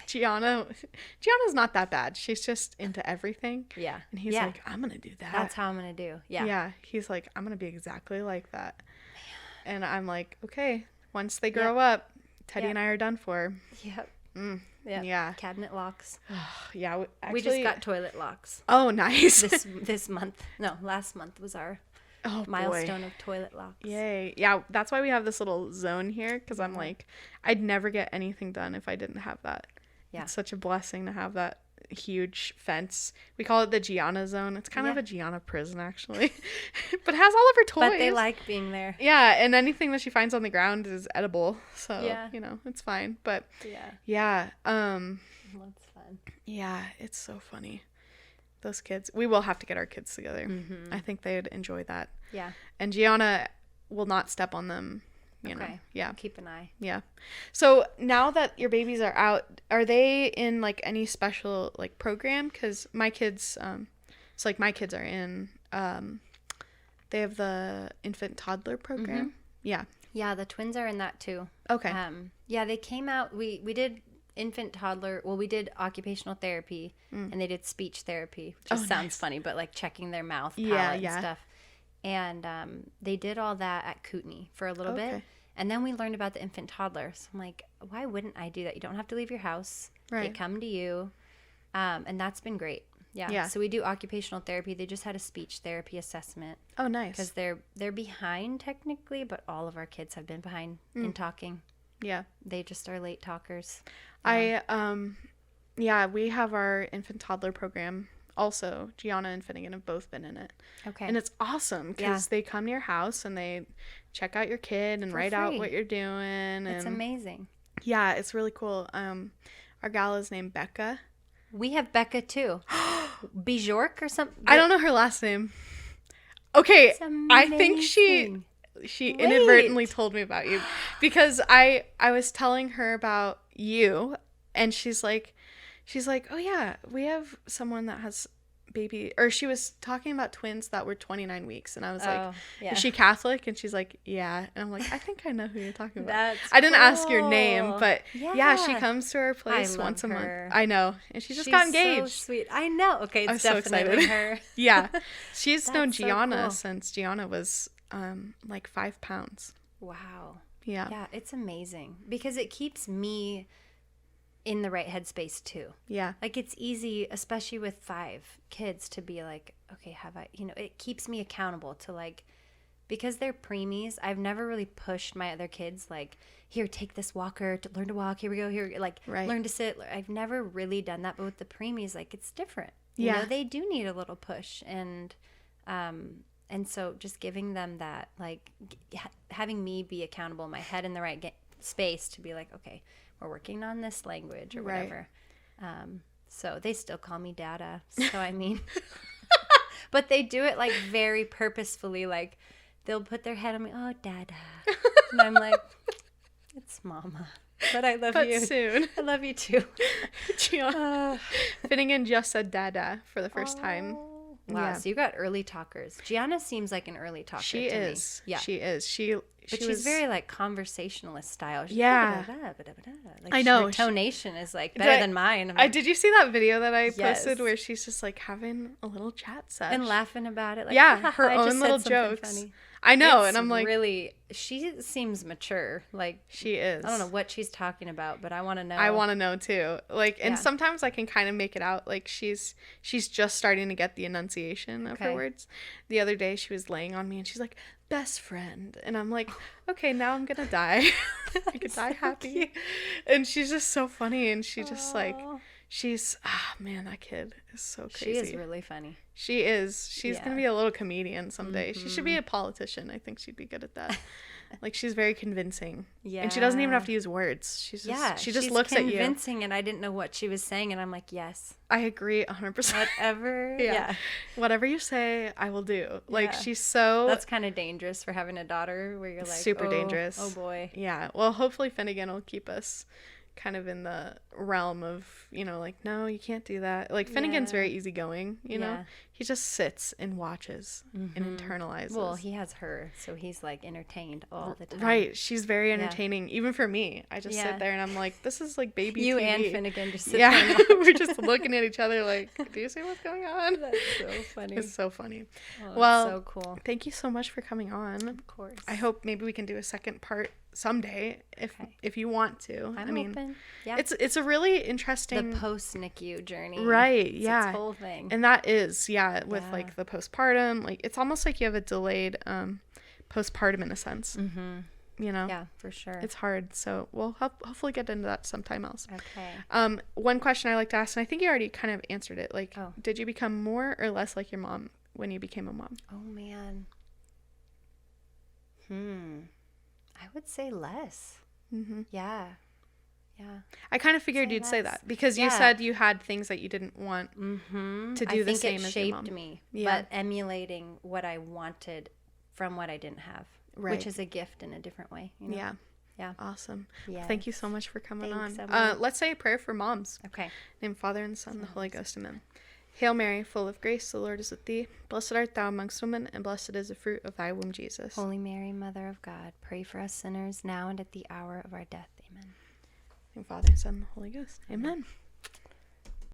Gianna's not that bad. She's just into everything. Yeah. And he's like, I'm going to do that. That's how I'm going to do. Yeah. Yeah. He's like, I'm going to be exactly like that. And I'm like, okay, once they grow up, Teddy and I are done for. Yep. Yep. Yeah. Cabinet locks. Yeah. We just got toilet locks Oh, nice. this month. No, last month was our oh, milestone boy. of toilet locks. Yay. Yeah. That's why we have this little zone here. Because I'm like, I'd never get anything done if I didn't have that. Yeah. It's such a blessing to have that huge fence. We call it the Gianna zone. It's kind of a Gianna prison, actually. But it has all of her toys. But they like being there. Yeah, and anything that she finds on the ground is edible. So, you know, it's fine. But yeah. That's fun. Yeah, it's so funny. Those kids. We will have to get our kids together. Mm-hmm. I think they'd enjoy that. Yeah. And Gianna will not step on them. You know. Yeah. Keep an eye. Yeah. So now that your babies are out, are they in like any special like program? Because my kids, so like my kids are in, they have the infant toddler program. Mm-hmm. Yeah. Yeah, the twins are in that too. Okay. Yeah, they came out. We did infant toddler. Well, we did occupational therapy and they did speech therapy, which just sounds funny, but like checking their mouth, palate, and stuff. And they did all that at Kootenai for a little bit. And then we learned about the infant toddler. So I'm like, why wouldn't I do that? You don't have to leave your house. Right. They come to you. And that's been great. Yeah. So we do occupational therapy. They just had a speech therapy assessment. Oh, nice. Because they're behind technically, but all of our kids have been behind in talking. Yeah. They just are late talkers. We have our infant toddler program. Also, Gianna and Finnegan have both been in it. Okay. And it's awesome because they come to your house and they check out your kid and write out what you're doing. It's amazing. Yeah, it's really cool. Our gal is named Becca. We have Becca too. Bjork or something? I don't know her last name. Okay, I think she inadvertently told me about you because I was telling her about you and she's like, oh yeah, we have someone that has baby, or she was talking about twins that were 29 weeks and I was like, is she Catholic? And she's like, yeah. And I'm like, I think I know who you're talking about. I didn't ask your name, but yeah, she comes to our place once a month. I know. And she's just got engaged. So sweet. I know. Okay, it's definitely her. Yeah. She's known Gianna since Gianna was like 5 pounds. Wow. Yeah. Yeah, it's amazing because it keeps me in the right headspace too. Yeah. Like it's easy, especially with 5 kids, to be like, okay, it keeps me accountable to like, because they're preemies, I've never really pushed my other kids like, here, take this walker to learn to walk. Here we go. Here, like learn to sit. I've never really done that. But with the preemies, like it's different. You know, they do need a little push. And so just giving them that, like having me be accountable, my head in the right space to be like, okay, we're working on this language or whatever. So they still call me Dada. So I mean, but they do it like very purposefully. Like they'll put their head on me. Oh, Dada. And I'm like, it's Mama. But I love you. Soon. I love you too. Finnegan just said Dada for the first time. Wow. Yeah. So you got early talkers. Gianna seems like an early talker. She is. Yeah. She is. But she's very like conversationalist style. She's like, I know. Her tonation is like better than mine. Like, did you see that video that I posted where she's just like having a little chat session and laughing about it? Like, her own little jokes. Funny. I know, and I'm like, really, she seems mature. Like she is. I don't know what she's talking about, but I want to know. I want to know too. Like, and sometimes I can kind of make it out. Like she's just starting to get the enunciation of her words. The other day, she was laying on me, and she's like, "Best friend," and I'm like, okay, now I'm gonna die. I could die happy. Cute. And she's just so funny, and she just like. She's, man, that kid is so crazy. She is really funny. She is. She's going to be a little comedian someday. Mm-hmm. She should be a politician. I think she'd be good at that. Like, she's very convincing. Yeah. And she doesn't even have to use words. She's just, she just looks at you. She's convincing, and I didn't know what she was saying, and I'm like, yes. I agree 100%. Whatever. Yeah. Whatever you say, I will do. Like, she's so... That's kind of dangerous for having a daughter where you're like, super dangerous. Oh, boy. Yeah. Well, hopefully Finnegan will keep us kind of in the realm of, you know, like, no, you can't do that. Like, Finnegan's very easygoing, you know? He just sits and watches and internalizes. Well, he has her, so he's, like, entertained all the time. Right. She's very entertaining, even for me. I just sit there and I'm like, this is, like, baby you TV. And Finnegan just sit there and we're just looking at each other like, do you see what's going on? That's so funny. It's so funny. Oh, well, so cool. Thank you so much for coming on. Of course. I hope maybe we can do a second part someday if you want to. I mean, open. Yeah. It's a really interesting the post NICU journey. Right. It's its whole thing. And that is with like the postpartum, like it's almost like you have a delayed postpartum in a sense. you know. Yeah, for sure. It's hard. So we'll hopefully get into that sometime else. Okay. One question I like to ask, and I think you already kind of answered it. Like, Oh. did you become more or less like your mom when you became a mom? Oh, man. I would say less. Mm-hmm. Yeah. Yeah. I kind of figured Say you'd say less. that because you said you had things that you didn't want to do the same as your mom. I think it shaped me, Yeah. but emulating what I wanted from what I didn't have, Right. which is a gift in a different way. You know? Yeah. Yeah. Awesome. Yes. Thank you so much for coming Thanks, on. Emily. Let's say a prayer for moms. Okay. Name Father and the Son and the Holy Ghost. Amen. Hail Mary, full of grace, the Lord is with thee. Blessed art thou amongst women, and blessed is the fruit of thy womb, Jesus. Holy Mary, Mother of God, pray for us sinners now and at the hour of our death. Amen. Name Father and Son and the Holy Ghost. Amen.